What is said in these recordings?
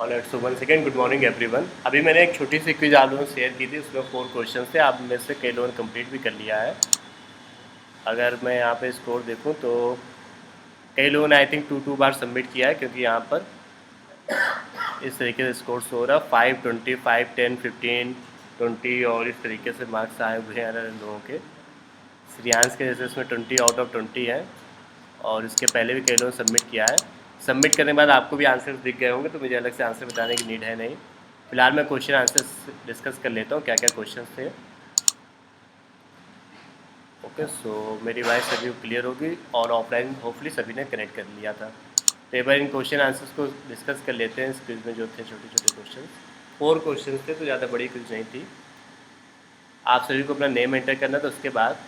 Alright, so one second, good morning everyone. अभी मैंने एक छोटी सी क्विज आप लोगों को शेयर की थी, उसमें 4 क्वेश्चन थे। आप में से कई लोगों ने कंप्लीट भी कर लिया है। अगर मैं यहाँ पे स्कोर देखूँ तो कई लोगों ने आई थिंक 2 बार सबमिट किया है, क्योंकि यहाँ पर इस तरीके से स्कोर शो हो रहा है 5, 20, 5, 10, 15, 20 और इस तरीके से मार्क्स आए हुए हैं अलग लोगों के। श्रियांश के जैसे इसमें 20 आउट ऑफ 20 है, और इसके पहले भी कई लोगों ने सबमिट किया है। सबमिट करने के बाद आपको भी आंसर दिख गए होंगे, तो मुझे अलग से आंसर बताने की नीड है नहीं। फिलहाल मैं क्वेश्चन आंसर डिस्कस कर लेता हूँ, क्या क्या क्वेश्चन थे। ओके, सो मेरी वॉइस सभी को क्लियर होगी और ऑफलाइन होपफुली सभी ने कनेक्ट कर लिया था। तो एक बार इन क्वेश्चन आंसर्स को डिस्कस कर लेते हैं। इस क्विज में जो थे छोटे छोटे क्वेश्चन, 4 क्वेश्चन थे, तो ज़्यादा बड़ी क्विज नहीं थी। आप सभी को अपना नेम एंटर करना था, उसके बाद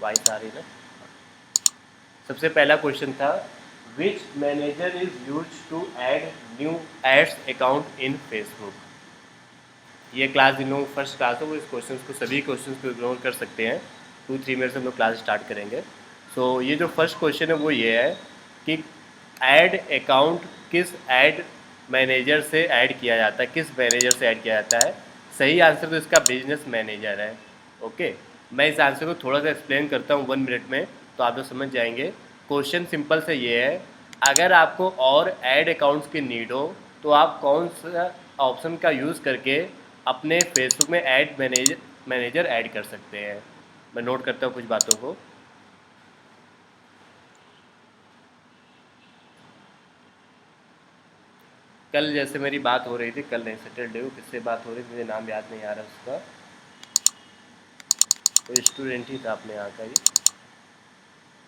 वॉइस आ रही ना। सबसे पहला क्वेश्चन था, which manager is use to add new ads account in Facebook. ये क्लास जिन लोगों को फर्स्ट क्लास हो वो इस क्वेश्चन को, सभी क्वेश्चन को इग्नोर कर सकते हैं। 2-3 मिनट से हम लोग क्लास स्टार्ट करेंगे। सो ये जो फर्स्ट क्वेश्चन है वो ये है कि ऐड अकाउंट किस ऐड मैनेजर से ऐड किया जाता है, किस मैनेजर से ऐड किया जाता है। सही आंसर तो इसका बिजनेस मैनेजर है। ओके, मैं इस आंसर को थोड़ा सा एक्सप्लेन करता हूँ 1 मिनट में, तो आप लोग समझ जाएंगे। क्वेश्चन सिंपल से ये है, अगर आपको और ऐड अकाउंट्स की नीड हो तो आप कौन सा ऑप्शन का यूज़ करके अपने फेसबुक में ऐड मैनेजर ऐड कर सकते हैं। मैं नोट करता हूँ कुछ बातों को। कल जैसे मेरी बात हो रही थी, कल नहीं सैटरडे को किससे बात हो रही थी, मुझे नाम याद नहीं आ रहा उसका, तो स्टूडेंट ही था अपने यहाँ का ही,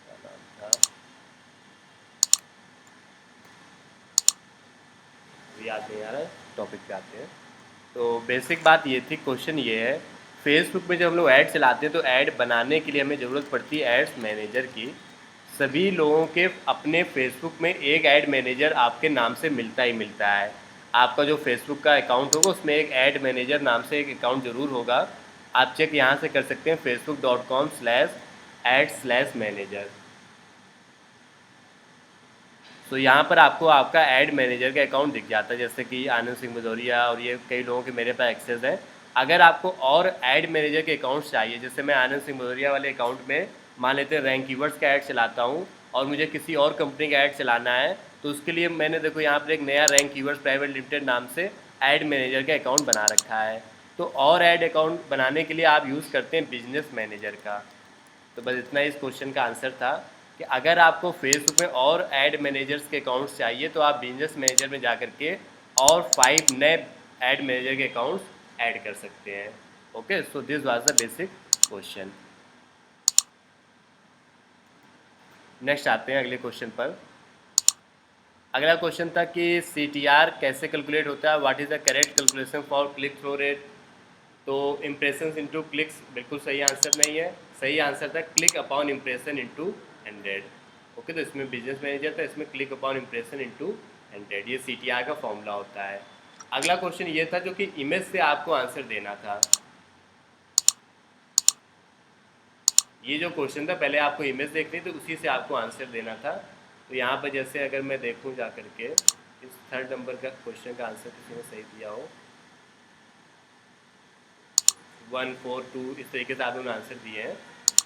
क्या नाम था याद नहीं आ रहा है। टॉपिक पे आते हैं। तो बेसिक बात ये थी, क्वेश्चन ये है, फेसबुक में जब हम लोग ऐड चलाते हैं तो ऐड बनाने के लिए हमें ज़रूरत पड़ती है एड्स मैनेजर की। सभी लोगों के अपने फेसबुक में एक ऐड मैनेजर आपके नाम से मिलता ही मिलता है। आपका जो फेसबुक का अकाउंट होगा उसमें एक ऐड मैनेजर नाम से एक अकाउंट ज़रूर होगा। आप चेक यहाँ से कर सकते हैं, facebook.com/ad/manager। तो यहाँ पर आपको आपका ऐड मैनेजर का अकाउंट दिख जाता है, जैसे कि आनंद सिंह भदौरिया, और ये कई लोगों के मेरे पास एक्सेस है। अगर आपको और ऐड मैनेजर के अकाउंट्स चाहिए, जैसे मैं आनंद सिंह भदौरिया वाले अकाउंट में मान लेते हैं रैंक कीवर्ड्स का ऐड चलाता हूँ, और मुझे किसी और कंपनी का ऐड चलाना है, तो उसके लिए मैंने देखो यहाँ पर एक नया रैंक कीवर्ड्स प्राइवेट लिमिटेड नाम से ऐड मैनेजर का अकाउंट बना रखा है। तो और ऐड अकाउंट बनाने के लिए आप यूज़ करते हैं बिजनेस मैनेजर का। तो बस इतना ही इस क्वेश्चन का आंसर था, कि अगर आपको फेसबुक में और ऐड मैनेजर्स के अकाउंट्स चाहिए तो आप बिजनेस मैनेजर में जा के और 5 नए ऐड मैनेजर के अकाउंट्स ऐड कर सकते हैं। Okay, so this was the basic question. Next आते हैं अगले क्वेश्चन पर। अगला क्वेश्चन था कि CTR कैसे कैलकुलेट होता है, what is the correct calculation for click through rate. तो इम्प्रेशन इंटू क्लिक्स बिल्कुल सही आंसर नहीं है। सही आंसर था click upon impression into 100। Okay, तो इसमें बिजनेस मैनेजर था, इसमें क्लिक अपॉन इम्प्रेशन इंटू 100, ये CTR का फॉर्मूला होता है। अगला क्वेश्चन ये था जो कि इमेज से आपको आंसर देना था। ये जो क्वेश्चन था पहले आपको इमेज देखनी थी, उसी से आपको आंसर देना था। तो यहाँ पर जैसे अगर मैं देखूँ जा करके, इस 3rd नंबर का क्वेश्चन का आंसर किसी ने सही दिया हो, 1, 4, 2, इस तरीके से आप लोगों ने आंसर दिए हैं।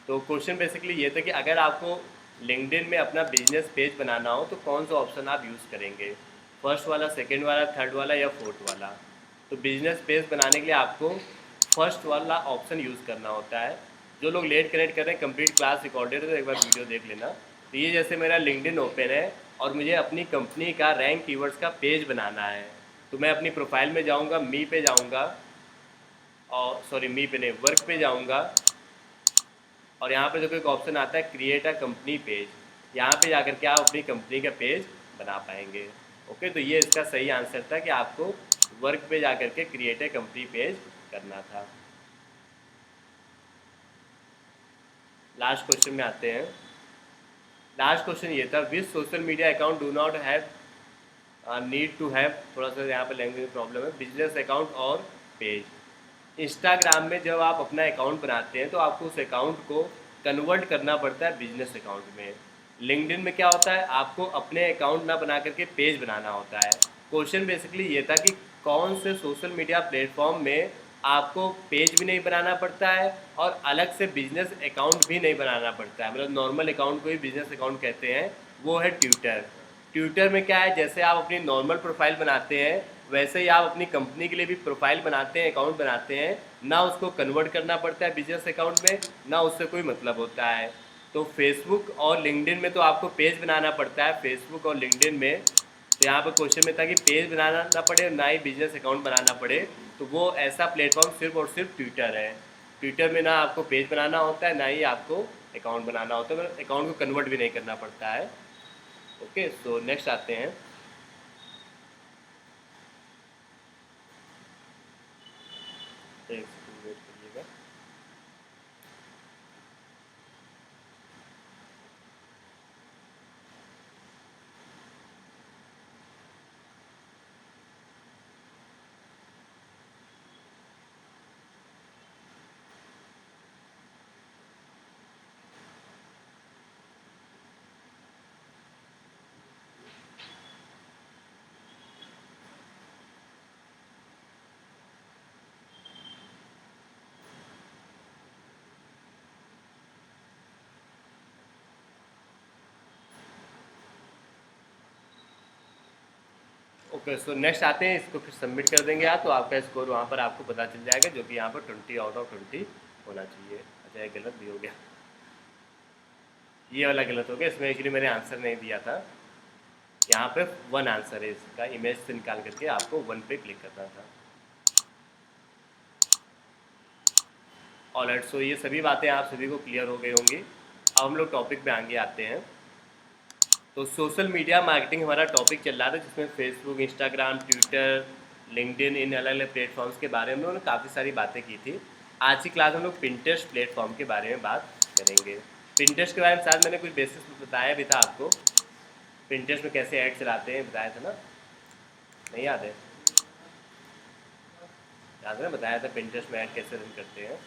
तो क्वेश्चन बेसिकली ये था कि अगर आपको लिंक्डइन में अपना बिजनेस पेज बनाना हो तो कौन सा ऑप्शन आप यूज़ करेंगे, फर्स्ट वाला, सेकंड वाला, थर्ड वाला या फोर्थ वाला। तो बिजनेस पेज बनाने के लिए आपको फर्स्ट वाला ऑप्शन यूज़ करना होता है। जो लोग लेट कनेक्ट कर रहे हैं, कंप्लीट क्लास रिकॉर्डेड है तो एक बार वीडियो देख लेना। तो ये जैसे मेरा लिंक्डइन ओपन है और मुझे अपनी कंपनी का रैंक कीवर्ड्स का पेज बनाना है, तो मैं अपनी प्रोफाइल में जाऊँगा, मी पे जाऊँगा, और सॉरी मी पे नहीं, वर्क पे जाऊँगा, और यहाँ पे देखो एक ऑप्शन आता है क्रिएट अ कंपनी पेज। यहाँ पे जाकर के आप अपनी कंपनी का पेज बना पाएंगे। ओके, तो ये इसका सही आंसर था कि आपको वर्क पे जाकर के क्रिएट अ कंपनी पेज करना था। लास्ट क्वेश्चन में आते हैं। लास्ट क्वेश्चन ये था, which social media account do not have need to have, थोड़ा सा यहाँ पे लैंग्वेज प्रॉब्लम है, बिजनेस अकाउंट और पेज। इंस्टाग्राम में जब आप अपना अकाउंट बनाते हैं तो आपको उस अकाउंट को कन्वर्ट करना पड़ता है बिजनेस अकाउंट में। लिंक्डइन में क्या होता है, आपको अपने अकाउंट ना बना करके पेज बनाना होता है। क्वेश्चन बेसिकली ये था कि कौन से सोशल मीडिया प्लेटफॉर्म में आपको पेज भी नहीं बनाना पड़ता है और अलग से बिजनेस अकाउंट भी नहीं बनाना पड़ता है, मतलब नॉर्मल अकाउंट को ही बिजनेस अकाउंट कहते हैं, वो है ट्विटर। ट्विटर में क्या है, जैसे आप अपनी नॉर्मल प्रोफाइल बनाते हैं वैसे ही आप अपनी कंपनी के लिए भी प्रोफाइल बनाते हैं, अकाउंट बनाते हैं, ना उसको कन्वर्ट करना पड़ता है बिजनेस अकाउंट में, ना उससे कोई मतलब होता है। तो फेसबुक और लिंक्डइन में तो आपको पेज बनाना पड़ता है, फेसबुक और लिंक्डइन में। तो यहाँ पर क्वेश्चन में था कि पेज बनाना ना पड़े ना ही बिजनेस अकाउंट बनाना पड़े, तो वो ऐसा प्लेटफॉर्म सिर्फ और सिर्फ ट्विटर है। ट्विटर में ना आपको पेज बनाना होता है ना ही आपको अकाउंट बनाना होता है, मतलब अकाउंट को कन्वर्ट भी नहीं करना पड़ता है। ओके, सो नेक्स्ट आते हैं। एक सेकंड वेट करिएगा। ओके, सो नेक्स्ट आते हैं, इसको फिर सबमिट कर देंगे आप, तो आपका स्कोर वहाँ पर आपको पता चल जाएगा, जो कि यहाँ पर 20/20 होना चाहिए। अच्छा, ये गलत भी हो गया, ये वाला गलत हो गया, इसमें एक्चुअली मैंने आंसर नहीं दिया था। यहाँ पे 1 आंसर है इसका, इमेज से निकाल करके आपको 1 पे क्लिक करना था। ऑलराइट, सो ये सभी बातें आप सभी को क्लियर हो गई होंगी। अब हम लोग टॉपिक पे आगे आते हैं। तो सोशल मीडिया मार्केटिंग हमारा टॉपिक चल रहा था, जिसमें फेसबुक, इंस्टाग्राम, ट्विटर, लिंक्डइन, इन अलग अलग प्लेटफॉर्म्स के बारे में हम लोगों ने काफ़ी सारी बातें की थी। आज की क्लास हम लोग पिंटरेस्ट प्लेटफॉर्म के बारे में बात करेंगे। पिंटरेस्ट के बारे में शायद मैंने कुछ बेसिस बताया भी था आपको, पिंटरेस्ट में कैसे ऐड चलाते हैं बताया था ना, नहीं याद है? याद है ना, बताया था पिंटरेस्ट में ऐड कैसे रन करते हैं।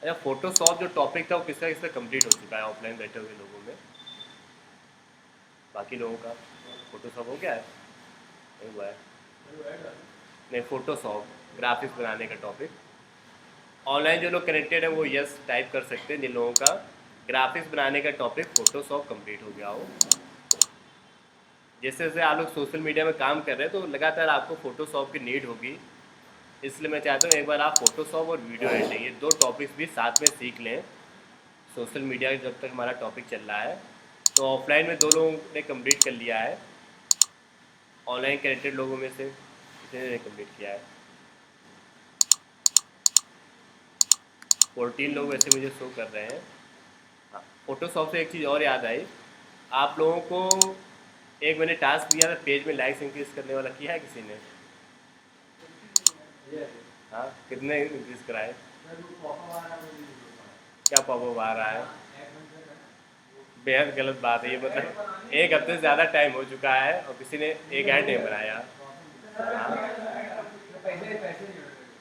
अच्छा, फोटोशॉप जो टॉपिक था वो किसका किसका कंप्लीट हो चुका है ऑफलाइन बैठे हुए लोगों में? बाकी लोगों का फोटोशॉप हो गया है? नहीं हुआ है? नहीं, फोटोशॉप ग्राफिक्स बनाने का टॉपिक ऑनलाइन जो लोग कनेक्टेड है वो यस टाइप कर सकते हैं, जिन लोगों का ग्राफिक्स बनाने का टॉपिक फोटोशॉप कंप्लीट हो गया हो। जैसे जैसे आप लोग सोशल मीडिया में काम कर रहे हैं तो लगातार आपको फोटोशॉप की नीड होगी, इसलिए मैं चाहता हूँ एक बार आप फोटोशॉप और वीडियो एडिटिंग ये 2 टॉपिक्स भी साथ में सीख लें सोशल मीडिया जब तक हमारा टॉपिक चल रहा है। तो ऑफलाइन में 2 लोगों ने कंप्लीट कर लिया है, ऑनलाइन कनेक्टेड लोगों में से कितने ने कंप्लीट किया है? 14 लोग वैसे मुझे शो कर रहे हैं। हाँ, फोटोशॉप से एक चीज़ और याद आई, आप लोगों को एक मैंने टास्क दिया था पेज में लाइक्स इंक्रीज करने वाला, किया है किसी ने? हाँ, कितने इंक्रीज कराए? क्या पॉपअप आ रहा है? बेहद गलत बात है ये, मतलब 1 हफ्ते से ज़्यादा टाइम हो चुका है और किसी ने एक ऐड नहीं बनाया। हाँ,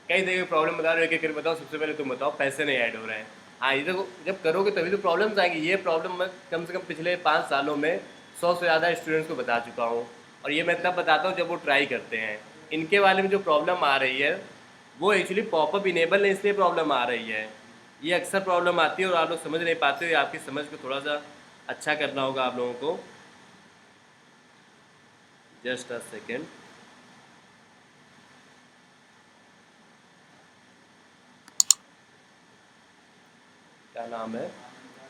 कई देखिए प्रॉब्लम बता रहे हो, एक एक करके बताओ, सबसे पहले तुम बताओ पैसे नहीं ऐड हो रहे हैं। हाँ, ये देखो जब करोगे तभी तो प्रॉब्लम्स आएंगी। ये प्रॉब्लम मैं कम से कम पिछले 5 सालों में 100 से ज़्यादा स्टूडेंट्स को बता चुका हूँ, और ये मैं तब बताता हूँ जब वो ट्राई करते हैं। इनके बारे में जो प्रॉब्लम आ रही है वो एक्चुअली पॉपअप इनेबल नहीं, इसलिए प्रॉब्लम आ रही है। ये अक्सर प्रॉब्लम आती है और आप लोग समझ नहीं पाते हो, आपकी समझ को थोड़ा सा अच्छा करना होगा आप लोगों को। Just a second. क्या नाम है?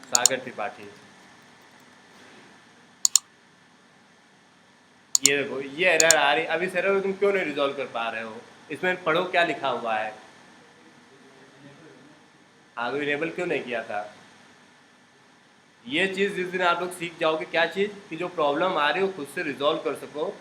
सागर त्रिपाठी। ये देखो ये एरर आ रही, अब इस एरर को तुम क्यों नहीं रिजॉल्व कर पा रहे हो? इसमें पढ़ो क्या लिखा हुआ है। आगे इनेबल क्यों नहीं किया था? ये चीज़ जिस दिन आप लोग सीख जाओगे, क्या चीज़ कि जो प्रॉब्लम आ रही है वो खुद से रिजॉल्व कर सको,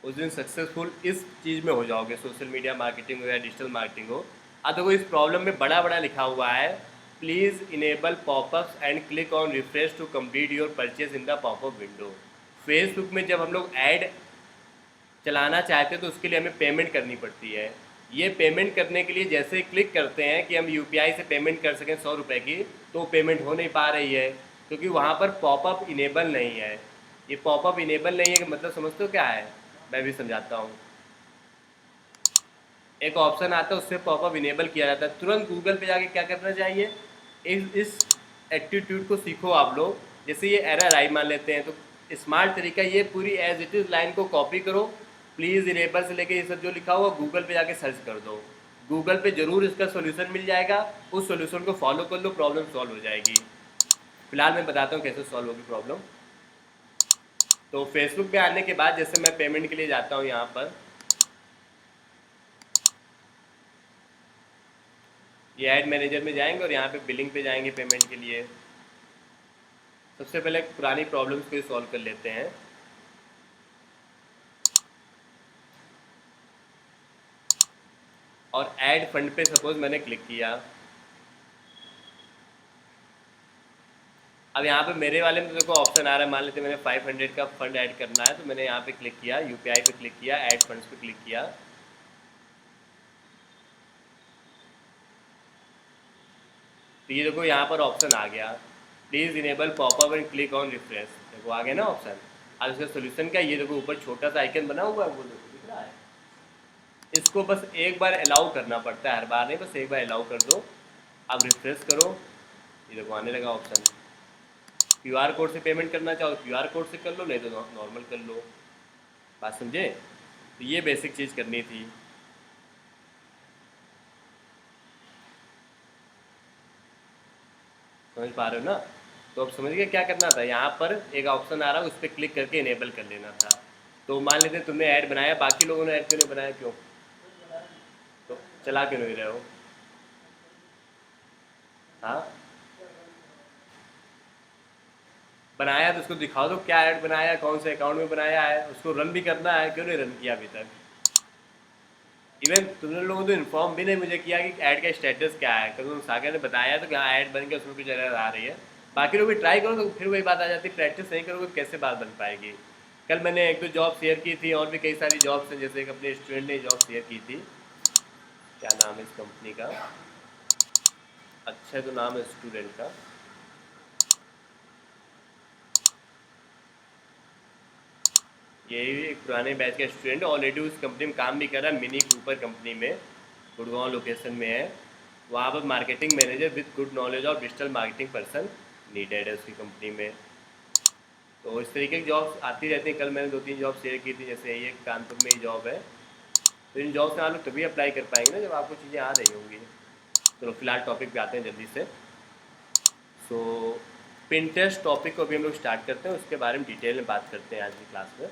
उस दिन सक्सेसफुल इस चीज़ में हो जाओगे, सोशल मीडिया मार्केटिंग हो या डिजिटल मार्केटिंग हो। अब देखो इस प्रॉब्लम में बड़ा बड़ा लिखा हुआ है, please enable popups and click on refresh to complete your purchase in the popup window. Facebook में जब हम लोग ऐड चलाना चाहते हैं तो उसके लिए हमें पेमेंट करनी पड़ती है। ये पेमेंट करने के लिए जैसे ही क्लिक करते हैं कि हम यूपीआई से पेमेंट कर सकें 100 रुपये की, तो पेमेंट हो नहीं पा रही है क्योंकि वहाँ पर पॉपअप इनेबल नहीं है। ये पॉपअप इनेबल नहीं है कि मतलब समझते हो क्या है, मैं भी समझाता हूँ। एक ऑप्शन आता है उससे पॉपअप इनेबल किया जाता है, तुरंत गूगल पे जाके क्या करना चाहिए, इस एटीट्यूड को सीखो आप लोग। जैसे ये एरर आई मान लेते हैं, तो स्मार्ट तरीका ये पूरी एज इट इज़ लाइन को कॉपी करो, प्लीज़ इनेबल से लेके ये सब जो लिखा हुआ गूगल पे जाके सर्च कर दो, गूगल पे ज़रूर इसका सोल्यूशन मिल जाएगा, उस सोल्यूशन को फॉलो कर लो, प्रॉब्लम सॉल्व हो जाएगी। फिलहाल मैं बताता हूँ कैसे सॉल्व होगी प्रॉब्लम। तो फेसबुक पे आने के बाद जैसे मैं पेमेंट के लिए जाता हूँ, यहाँ पर ये ऐड मैनेजर में जाएंगे और यहाँ पे बिलिंग पे जाएंगे पेमेंट के लिए। सबसे पहले पुरानी प्रॉब्लम्स को सॉल्व कर लेते हैं। और ऐड फंड पे सपोज मैंने क्लिक किया, अब यहाँ पे मेरे वाले में देखो ऑप्शन आ रहा है, मान लेते मैंने 500 का फंड ऐड करना है, तो मैंने यहाँ पे क्लिक किया, यूपीआई पे क्लिक किया, ऐड फंड्स पे क्लिक किया। तो ये देखो यहाँ पर ऑप्शन आ गया, please enable popup and click on refresh, देखो आ गया ना ऑप्शन। अब इसका सोल्यूशन क्या, ये देखो ऊपर छोटा सा आइकन बना हुआ है, वो देखो दिख रहा है, इसको बस एक बार अलाउ करना पड़ता है, हर बार नहीं, बस एक बार अलाउ कर दो। अब रिफ्रेश करो, ये देखो आने लगा ऑप्शन। क्यूआर कोड से पेमेंट करना चाहो तो क्यूआर कोड से कर लो, नहीं तो नॉर्मल कर लो। बात समझे? तो ये बेसिक चीज़ करनी थी। समझ पा रहे हो ना? तो अब समझ गए क्या करना था, यहाँ पर एक ऑप्शन आ रहा है उस पर क्लिक करके इनेबल कर लेना था। तो मान लेते तुमने ऐड बनाया, बाकी लोगों ने ऐड क्यों नहीं बनाया, क्यों? तो चला क्यों नहीं रहे हो? हाँ, बनाया तो उसको दिखाओ, तो क्या ऐड बनाया, कौन से अकाउंट में बनाया है, उसको रन भी करना है, क्यों नहीं रन किया अभी तक? इवन तुमने लोगों तो इन्फॉर्म भी नहीं मुझे किया कि ऐड का स्टेटस क्या है, कभी सागर ने बताया तो क्या ऐड बन के उसमें कुछ एरर आ रही है। बाकी लोग भी ट्राई करो तो फिर वही बात आ जाती है, प्रैक्टिस नहीं करोगे तो कैसे बात बन पाएगी। कल मैंने एक दो जॉब शेयर की थी, और भी कई सारी जॉब्स हैं, जैसे एक अपने स्टूडेंट ने जॉब शेयर की थी, क्या नाम है इस कंपनी का, अच्छा तो नाम है स्टूडेंट का, ये एक पुराने बैच का स्टूडेंट ऑलरेडी उस कंपनी में काम भी कर रहा है, मिनी कूपर कंपनी में, गुड़गांव लोकेशन में है। वहाँ पर marketing manager with good knowledge of digital marketing person needed है उसकी कंपनी में। तो इस तरीके की जॉब्स आती रहती हैं। कल मैंने दो तीन जॉब शेयर की थी, जैसे ये कानपुर में ही जॉब है। तो इन जॉब से आप लोग तभी अप्लाई कर पाएंगे ना जब आपको चीज़ें आ रही होंगी। चलो फिलहाल टॉपिक पे आते हैं जल्दी से। सो पिंटरेस्ट टॉपिक को अभी हम लोग स्टार्ट करते हैं, उसके बारे में डिटेल में बात करते हैं आज की क्लास में।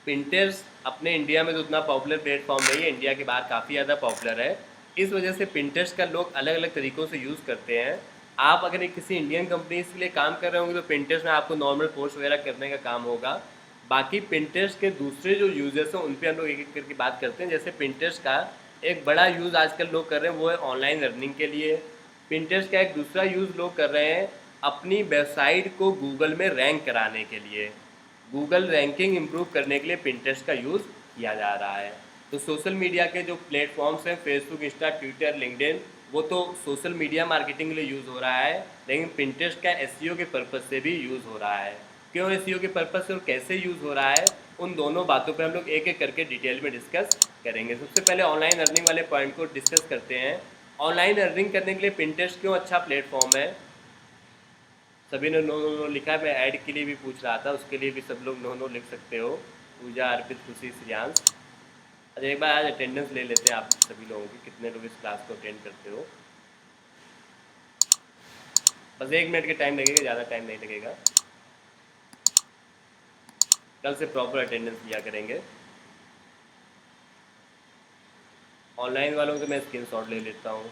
पिंटरेस्ट अपने इंडिया में तो उतना पॉपुलर प्लेटफॉर्म नहीं है, इंडिया के बाहर काफ़ी ज़्यादा पॉपुलर है। इस वजह से पिंटरेस्ट का लोग अलग अलग तरीक़ों से यूज़ करते हैं। आप अगर एक किसी इंडियन कंपनीज के लिए काम कर रहे होंगे तो पिंटरेस्ट में आपको नॉर्मल पोस्ट वगैरह करने का काम होगा। बाकी पिंटरेस्ट के दूसरे जो यूजर्स हैं उन पर हम लोग एक एक करके बात करते हैं। जैसे पिंटरेस्ट का एक बड़ा यूज़ आजकल लोग कर रहे हैं वो है ऑनलाइन अर्निंग के लिए। पिंटरेस्ट का एक दूसरा यूज़ लोग कर रहे हैं अपनी वेबसाइट को गूगल में रैंक कराने के लिए। गूगल रैंकिंग इम्प्रूव करने के लिए पिंटरेस्ट का यूज़ किया जा रहा है। तो सोशल मीडिया के जो प्लेटफॉर्म्स हैं, फेसबुक, इंस्टा, ट्विटर, लिंक्डइन, वो तो सोशल मीडिया मार्केटिंग के लिए यूज़ हो रहा है, लेकिन पिंटरेस्ट का एसईओ के पर्पज़ से भी यूज़ हो रहा है। क्यों एसईओ के पर्पज़ से और कैसे यूज़ हो रहा है, उन दोनों बातों पे हम लोग एक एक करके डिटेल में डिस्कस करेंगे। सबसे पहले ऑनलाइन अर्निंग वाले पॉइंट को डिस्कस करते हैं। ऑनलाइन अर्निंग करने के लिए पिंटरेस्ट क्यों अच्छा प्लेटफॉर्म है? सभी ने नो नो नो लिखा है, मैं ऐड के लिए भी पूछ रहा था, उसके लिए भी सब लोग नो नो लिख सकते हो। पूजा, अर्पित, खुशी, श्रियांश। अच्छा एक बार आज अटेंडेंस ले लेते हैं आप सभी लोगों की, कितने लोग इस क्लास को अटेंड करते हो। बस 1 मिनट के टाइम लगेगा, ज़्यादा टाइम नहीं लगेगा। कल से प्रॉपर अटेंडेंस लिया करेंगे। ऑनलाइन वालों से मैं स्क्रीनशॉट ले लेता हूँ।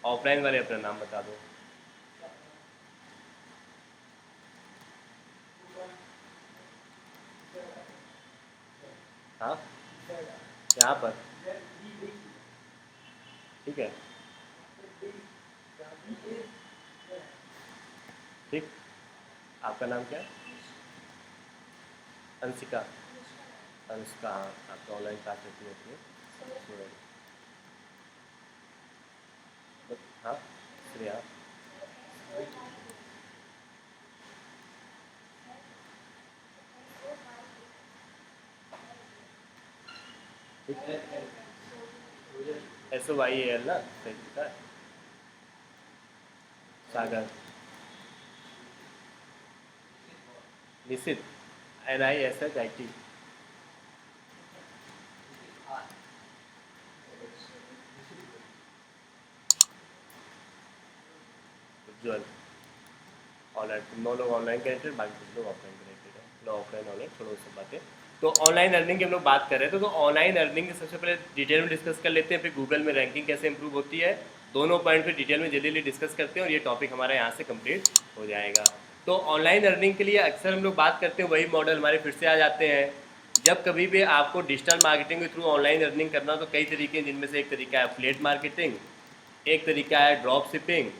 ऑफलाइन वाले अपना नाम बता दो। हाँ, यहाँ पर ठीक है, ठीक। आपका नाम क्या है? अंशिका। अंशिका, हाँ, आपका ऑनलाइन क्लास लेती होती है। हाँ, श्रेया। SOYAL ना, सही लिखा है। सागर, निशित, NISHIT। उज्ज्वल, ऑनलाइन, तुम 9 लोग ऑनलाइन कनेक्टेड, बाकी कुछ लोग ऑफलाइन कनेक्टेड है। लो ऑफलाइन ऑनलाइन छोड़ो सब बातें। तो ऑनलाइन अर्निंग की हम लोग बात कर रहे थे, तो ऑनलाइन अर्निंग की सबसे पहले डिटेल में डिस्कस कर लेते हैं, फिर गूगल में रैंकिंग कैसे इंप्रूव होती है, दोनों पॉइंट पे डिटेल में जल्दी जल्दी डिस्कस करते हैं और ये टॉपिक हमारा यहाँ से कंप्लीट हो जाएगा। तो ऑनलाइन अर्निंग के लिए अक्सर हम लोग बात करते हैं, वही मॉडल हमारे फिर से आ जाते हैं। जब कभी भी आपको डिजिटल मार्केटिंग के थ्रू ऑनलाइन अर्निंग करना, तो कई तरीके हैं, जिनमें से एक तरीका है एफिलिएट मार्केटिंग, एक तरीका है ड्रॉप शिपिंग,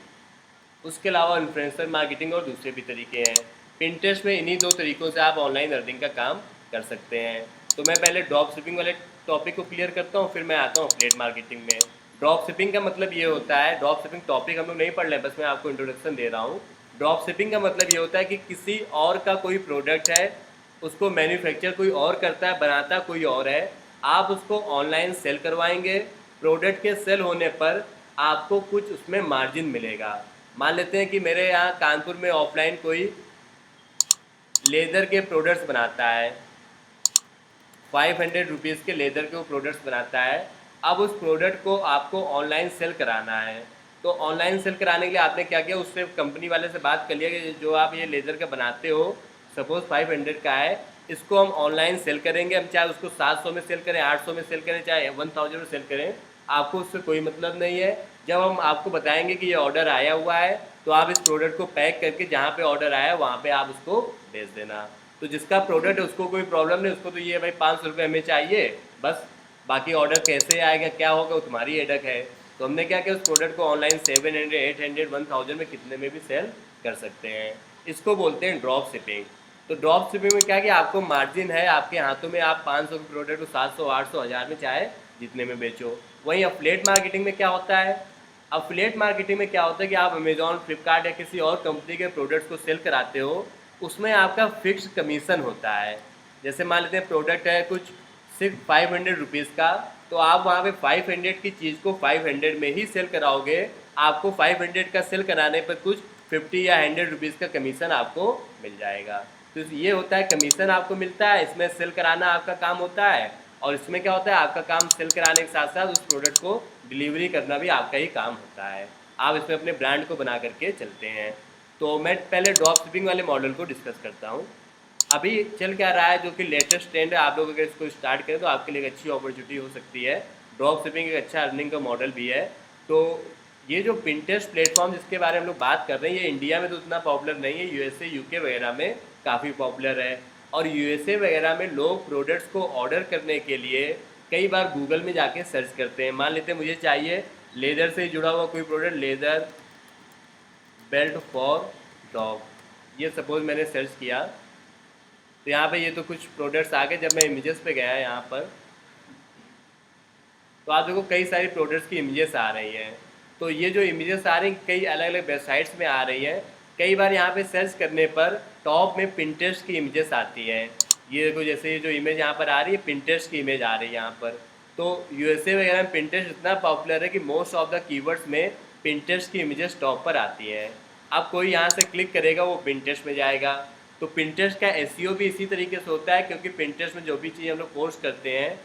उसके अलावा इन्फ्लुएंसर मार्केटिंग और दूसरे भी तरीके हैं। पिंटरेस्ट में इन्हीं दो तरीक़ों से आप ऑनलाइन अर्निंग का काम कर सकते हैं। तो मैं पहले ड्रॉप शिपिंग वाले टॉपिक को क्लियर करता हूँ, फिर मैं आता हूँ एफिलिएट मार्केटिंग में। ड्रॉप शिपिंग का मतलब ये होता है, ड्रॉप शिपिंग टॉपिक हम लोग नहीं पढ़ रहे हैं, बस मैं आपको इंट्रोडक्शन दे रहा हूँ। ड्रॉप शिपिंग का मतलब ये होता है कि किसी और का कोई प्रोडक्ट है, उसको मैन्युफैक्चर कोई और करता है, बनाता कोई और है, आप उसको ऑनलाइन सेल करवाएंगे। प्रोडक्ट के सेल होने पर आपको कुछ उसमें मार्जिन मिलेगा। मान लेते हैं कि मेरे यहाँ कानपुर में ऑफलाइन कोई लेदर के प्रोडक्ट्स बनाता है, 500 रुपीज़ के लेदर के वो प्रोडक्ट्स बनाता है। अब उस प्रोडक्ट को आपको ऑनलाइन सेल कराना है। तो ऑनलाइन सेल कराने के लिए आपने क्या किया, उससे कंपनी वाले से बात कर लिया कि जो आप ये लेदर का बनाते हो, सपोज़ 500 का है, इसको हम ऑनलाइन सेल करेंगे। हम चाहे उसको 700 में सेल करें, 800 में सेल करें, चाहे 1000 में सेल करें, आपको उससे कोई मतलब नहीं है। जब हम आपको बताएंगे कि ये ऑर्डर आया हुआ है, तो आप इस प्रोडक्ट को पैक करके जहाँ पे ऑर्डर आया है वहाँ पे आप उसको भेज देना। तो जिसका प्रोडक्ट है उसको कोई प्रॉब्लम नहीं, उसको तो ये भाई 500 रुपये हमें चाहिए बस, बाकी ऑर्डर कैसे आएगा क्या होगा वो तुम्हारी हेडक है। तो हमने क्या किया, उस प्रोडक्ट को ऑनलाइन 700, 800, 1000 में कितने में भी सेल कर सकते हैं। इसको बोलते हैं ड्रॉप शिपिंग। तो ड्रॉप शिपिंग में क्या है कि आपको मार्जिन है आपके हाथों में, आप 500 के प्रोडक्ट को 700, 800, 1000 में चाहे जितने में बेचो। वहीं अफिलिएट मार्केटिंग में क्या होता है, अफिलिएट मार्केटिंग में क्या होता है कि आप अमेजॉन, फ्लिपकार्ट या किसी और कंपनी के प्रोडक्ट्स को सेल कराते हो, उसमें आपका फिक्स कमीशन होता है। जैसे मान लेते हैं प्रोडक्ट है कुछ सिर्फ 500 रुपीज़ का, तो आप वहाँ पे 500 की चीज़ को 500 में ही सेल कराओगे। आपको 500 का सेल कराने पर कुछ 50 या 100 रुपीज़ का कमीशन आपको मिल जाएगा। तो ये होता है, कमीशन आपको मिलता है, इसमें सेल कराना आपका काम होता है, और इसमें क्या होता है, आपका काम सेल कराने के साथ साथ उस प्रोडक्ट को डिलीवरी करना भी आपका ही काम होता है। आप इसमें अपने ब्रांड को बना करके चलते हैं। तो मैं पहले ड्रॉप शिपिंग वाले मॉडल को डिस्कस करता हूँ। अभी चल क्या रहा है, जो कि लेटेस्ट ट्रेंड है, आप लोग अगर इसको स्टार्ट करें तो आपके लिए एक अच्छी अपॉर्चुनिटी हो सकती है। ड्रॉप शिपिंग एक अच्छा अर्निंग का मॉडल भी है। तो ये जो पिंटरेस्ट प्लेटफॉर्म जिसके बारे में हम लोग बात कर रहे हैं, ये इंडिया में तो उतना पॉपुलर नहीं है, यूएसए, यूके वगैरह में काफ़ी पॉपुलर है। और यूएसए वगैरह में लोग प्रोडक्ट्स को ऑर्डर करने के लिए कई बार गूगल में जाके सर्च करते हैं। मान लेते हैं मुझे चाहिए लेदर से जुड़ा हुआ कोई product, leather belt for dog, ये सपोज मैंने सर्च किया, तो यहाँ पे ये तो कुछ प्रोडक्ट्स आ गए। जब मैं इमेजेस पे गया यहाँ पर, तो आप देखो कई सारी प्रोडक्ट्स की इमेजेस आ रही हैं। तो ये जो इमेजेस आ रही हैं कई अलग अलग वेबसाइट्स में आ रही हैं। कई बार यहाँ पे सर्च करने पर टॉप में पिंटरेस्ट की इमेजेस आती हैं। ये देखो, जैसे ये जो इमेज यहाँ पर आ रही है, पिंटरेस्ट की इमेज आ रही है यहाँ पर। तो यूएसए वगैरह में पिंटरेस्ट इतना पॉपुलर है कि मोस्ट ऑफ द कीवर्ड्स में पिंटरेस्ट की इमेजेस टॉप पर आती हैं। अब कोई यहाँ से क्लिक करेगा वो पिंटरेस्ट में जाएगा। तो पिंटरेस्ट का एसईओ भी इसी तरीके से होता है, क्योंकि पिंटरेस्ट में जो भी चीज़ हम लोग पोस्ट करते हैं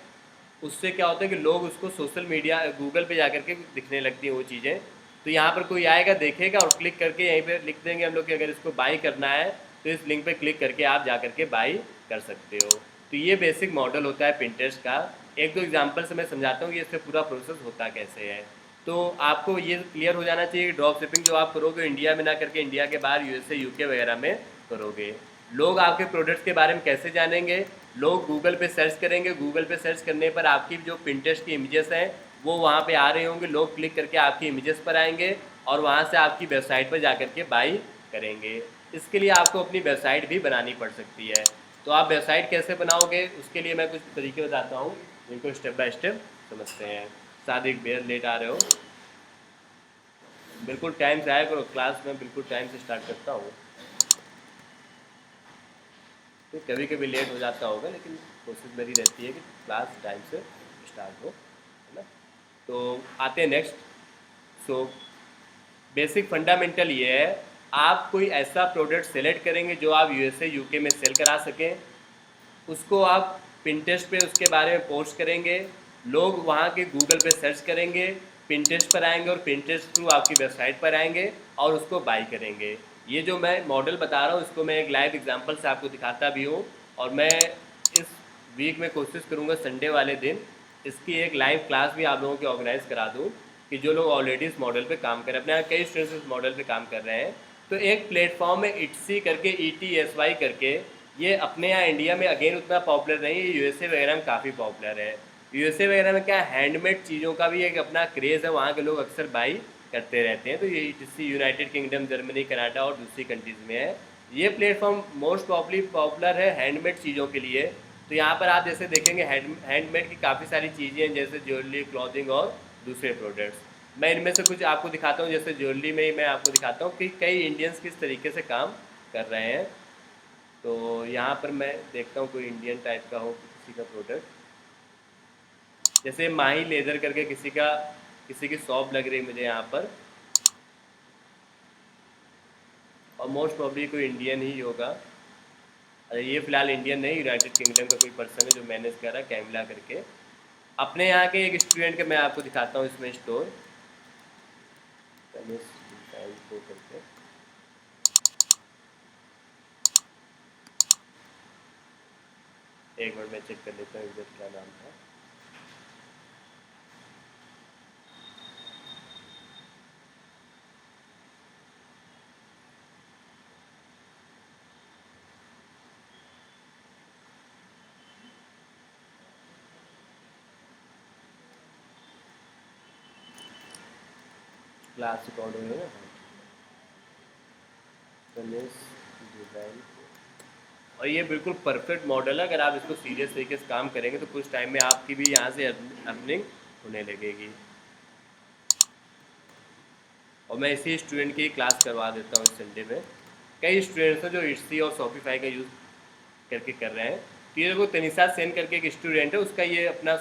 उससे क्या होता है कि लोग उसको सोशल मीडिया, गूगल पे जा करके दिखने लगती हैं वो चीज़ें। तो यहाँ पर कोई आएगा, देखेगा और क्लिक करके यहीं पे लिख देंगे हम लोग कि अगर इसको बाई करना है तो इस लिंक पे क्लिक करके आप जा करके बाई कर सकते हो। तो ये बेसिक मॉडल होता है पिंटरेस्ट का। एक दो एग्जांपल से मैं समझाता हूँ कि इससे पूरा प्रोसेस होता कैसे है। तो आपको ये क्लियर हो जाना चाहिए कि ड्रॉप शिपिंग जो आप करोगे इंडिया में ना करके इंडिया के बाहर यूएसए, यूके वगैरह में करोगे। लोग आपके प्रोडक्ट्स के बारे में कैसे जानेंगे, लोग गूगल पे सर्च करेंगे, गूगल पे सर्च करने पर आपकी जो पिंटरेस्ट की इमेजेस हैं वो वहाँ पे आ रहे होंगे, लोग क्लिक करके आपकी इमेजेस पर आएंगे और वहाँ से आपकी वेबसाइट पर जा करके बाई करेंगे। इसके लिए आपको अपनी वेबसाइट भी बनानी पड़ सकती है। तो आप वेबसाइट कैसे बनाओगे, उसके लिए मैं कुछ तरीके बताता हूँ, जिनको स्टेप बाय स्टेप समझते हैं। शायद एक बेर लेट आ रहे हो। बिल्कुल टाइम से आया करो क्लास में, बिल्कुल टाइम से स्टार्ट करता हूँ। तो कभी कभी लेट हो जाता होगा, लेकिन कोशिश मेरी रहती है कि क्लास टाइम से स्टार्ट हो, है ना। तो आते हैं नेक्स्ट। सो बेसिक फंडामेंटल ये है, आप कोई ऐसा प्रोडक्ट सेलेक्ट करेंगे जो आप यूएसए यूके में सेल करा सकें, उसको आप पिंटरेस्ट पे उसके बारे में पोस्ट करेंगे, लोग वहाँ के गूगल पे सर्च करेंगे, पिंटरेस्ट पर आएंगे और पिंटरेस्ट थ्रू आपकी वेबसाइट पर आएंगे और उसको बाई करेंगे। ये जो मैं मॉडल बता रहा हूँ इसको मैं एक लाइव एग्जांपल से आपको दिखाता भी हूँ, और मैं इस वीक में कोशिश करूँगा संडे वाले दिन इसकी एक लाइव क्लास भी आप लोगों की ऑर्गेनाइज करा दूँ, कि जो लोग ऑलरेडी इस मॉडल पे काम कर रहे हैं, अपने यहाँ कई स्टूडेंट्स इस मॉडल पे काम कर रहे हैं। तो एक प्लेटफॉर्म है इट्सी करके, ETSY करके, ये अपने यहाँ इंडिया में अगेन उतना पॉपुलर नहीं है, यूएसए वगैरह में काफ़ी पॉपुलर है। यूएसए वगैरह में क्या हैंडमेड चीज़ों का भी एक अपना क्रेज़ है, वहाँ के लोग अक्सर बाई करते रहते हैं। तो ये इट्सी यूनाइटेड किंगडम, जर्मनी, कनाडा और दूसरी कंट्रीज़ में है। ये प्लेटफॉर्म मोस्ट पॉपुलर है हैंडमेड चीज़ों के लिए। तो यहाँ पर आप जैसे देखेंगे हैंडमेड की काफ़ी सारी चीज़ें हैं, जैसे ज्वेलरी, क्लॉथिंग और दूसरे प्रोडक्ट्स। मैं इनमें से कुछ आपको दिखाता हूँ। जैसे ज्वेलरी में ही मैं आपको दिखाता हूँ कि कई इंडियंस किस तरीके से काम कर रहे हैं। तो यहाँ पर मैं देखता हूँ कोई इंडियन टाइप का हो किसी का प्रोडक्ट, जैसे माही लेदर करके किसी की शॉप लग रही है मुझे यहाँ पर, और मोस्ट प्रॉब्ली कोई इंडियन ही होगा। अरे ये फ़िलहाल इंडियन नहीं, यूनाइटेड किंगडम का कोई पर्सन है जो मैनेज कर रहा है, कैमला करके। अपने यहाँ के एक स्टूडेंट का मैं आपको दिखाता हूँ इसमें स्टोर करके। एक मिनट में चेक कर लेता हूँ एग्जैक्ट क्या नाम था। क्लास रिकॉर्ड हुई है ना, डिज़ाइन। और ये बिल्कुल परफेक्ट मॉडल है, अगर आप इसको सीरियस तरीके से काम करेंगे तो कुछ टाइम में आपकी भी यहाँ से अर्निंग होने लगेगी। और मैं इसी स्टूडेंट की क्लास करवा देता हूँ इस संडे में। कई स्टूडेंट्स हैं जो इट्सी और शॉपिफाई का यूज़ करके कर रहे हैं। तो ये देखो तनिषा सेन करके एक स्टूडेंट है, उसका ये अपना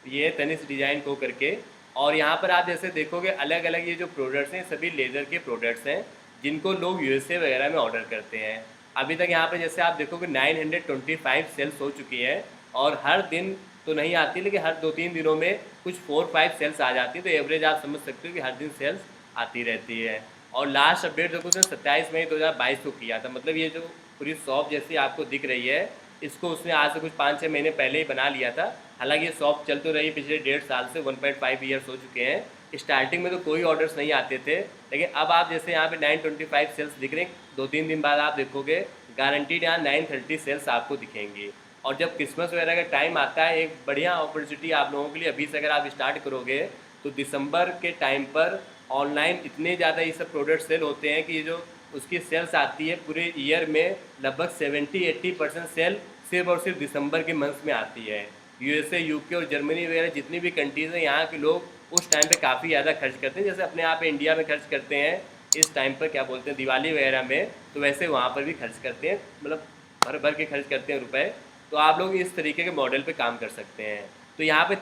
ये तनिष डिज़ाइन को करके। और यहाँ पर आप जैसे देखोगे अलग अलग ये जो प्रोडक्ट्स हैं सभी लेदर के प्रोडक्ट्स हैं, जिनको लोग यूएसए वगैरह में ऑर्डर करते हैं। अभी तक यहाँ पे जैसे आप देखोगे 925 सेल्स हो चुकी है, और हर दिन तो नहीं आती, लेकिन हर 2-3 दिनों में कुछ 4-5 सेल्स आ जाती है। तो एवरेज आप समझ सकते हो कि हर दिन सेल्स आती रहती है। और लास्ट अपडेट देखो उसने 27 मई 2022 को किया था, मतलब ये जो पूरी शॉप जैसी आपको दिख रही है इसको उसने आज से कुछ 5-6 महीने पहले ही बना लिया था। हालांकि ये शॉप चल तो रही पिछले 1.5 साल से, 1.5 ईयर्स हो चुके हैं। स्टार्टिंग में तो कोई ऑर्डर्स नहीं आते थे, लेकिन अब आप जैसे यहाँ पे 925 सेल्स दिख रहे हैं, 2-3 दिन बाद आप देखोगे गारंटीड यहाँ 930 सेल्स आपको दिखेंगी। और जब क्रिसमस वगैरह का टाइम आता है, एक बढ़िया अपॉर्चुनिटी आप लोगों के लिए अभी से अगर आप स्टार्ट करोगे तो दिसंबर के टाइम पर ऑनलाइन इतने ज़्यादा ये सब प्रोडक्ट सेल होते हैं कि ये जो उसकी सेल्स आती है पूरे ईयर में लगभग 70-80% सेल सिर्फ और सिर्फ दिसंबर के मंथ में आती है। यूएसए, यूके और जर्मनी वगैरह जितनी भी कंट्रीज़ हैं, यहाँ के लोग उस टाइम पे काफ़ी ज़्यादा खर्च करते हैं। जैसे अपने यहाँ पे इंडिया में खर्च करते हैं इस टाइम पर, क्या बोलते हैं, दिवाली वगैरह में, तो वैसे वहाँ पर भी खर्च करते हैं, मतलब भर भर के खर्च करते हैं रुपए। तो आप लोग इस तरीके के मॉडल पे काम कर सकते हैं। तो यहाँ पे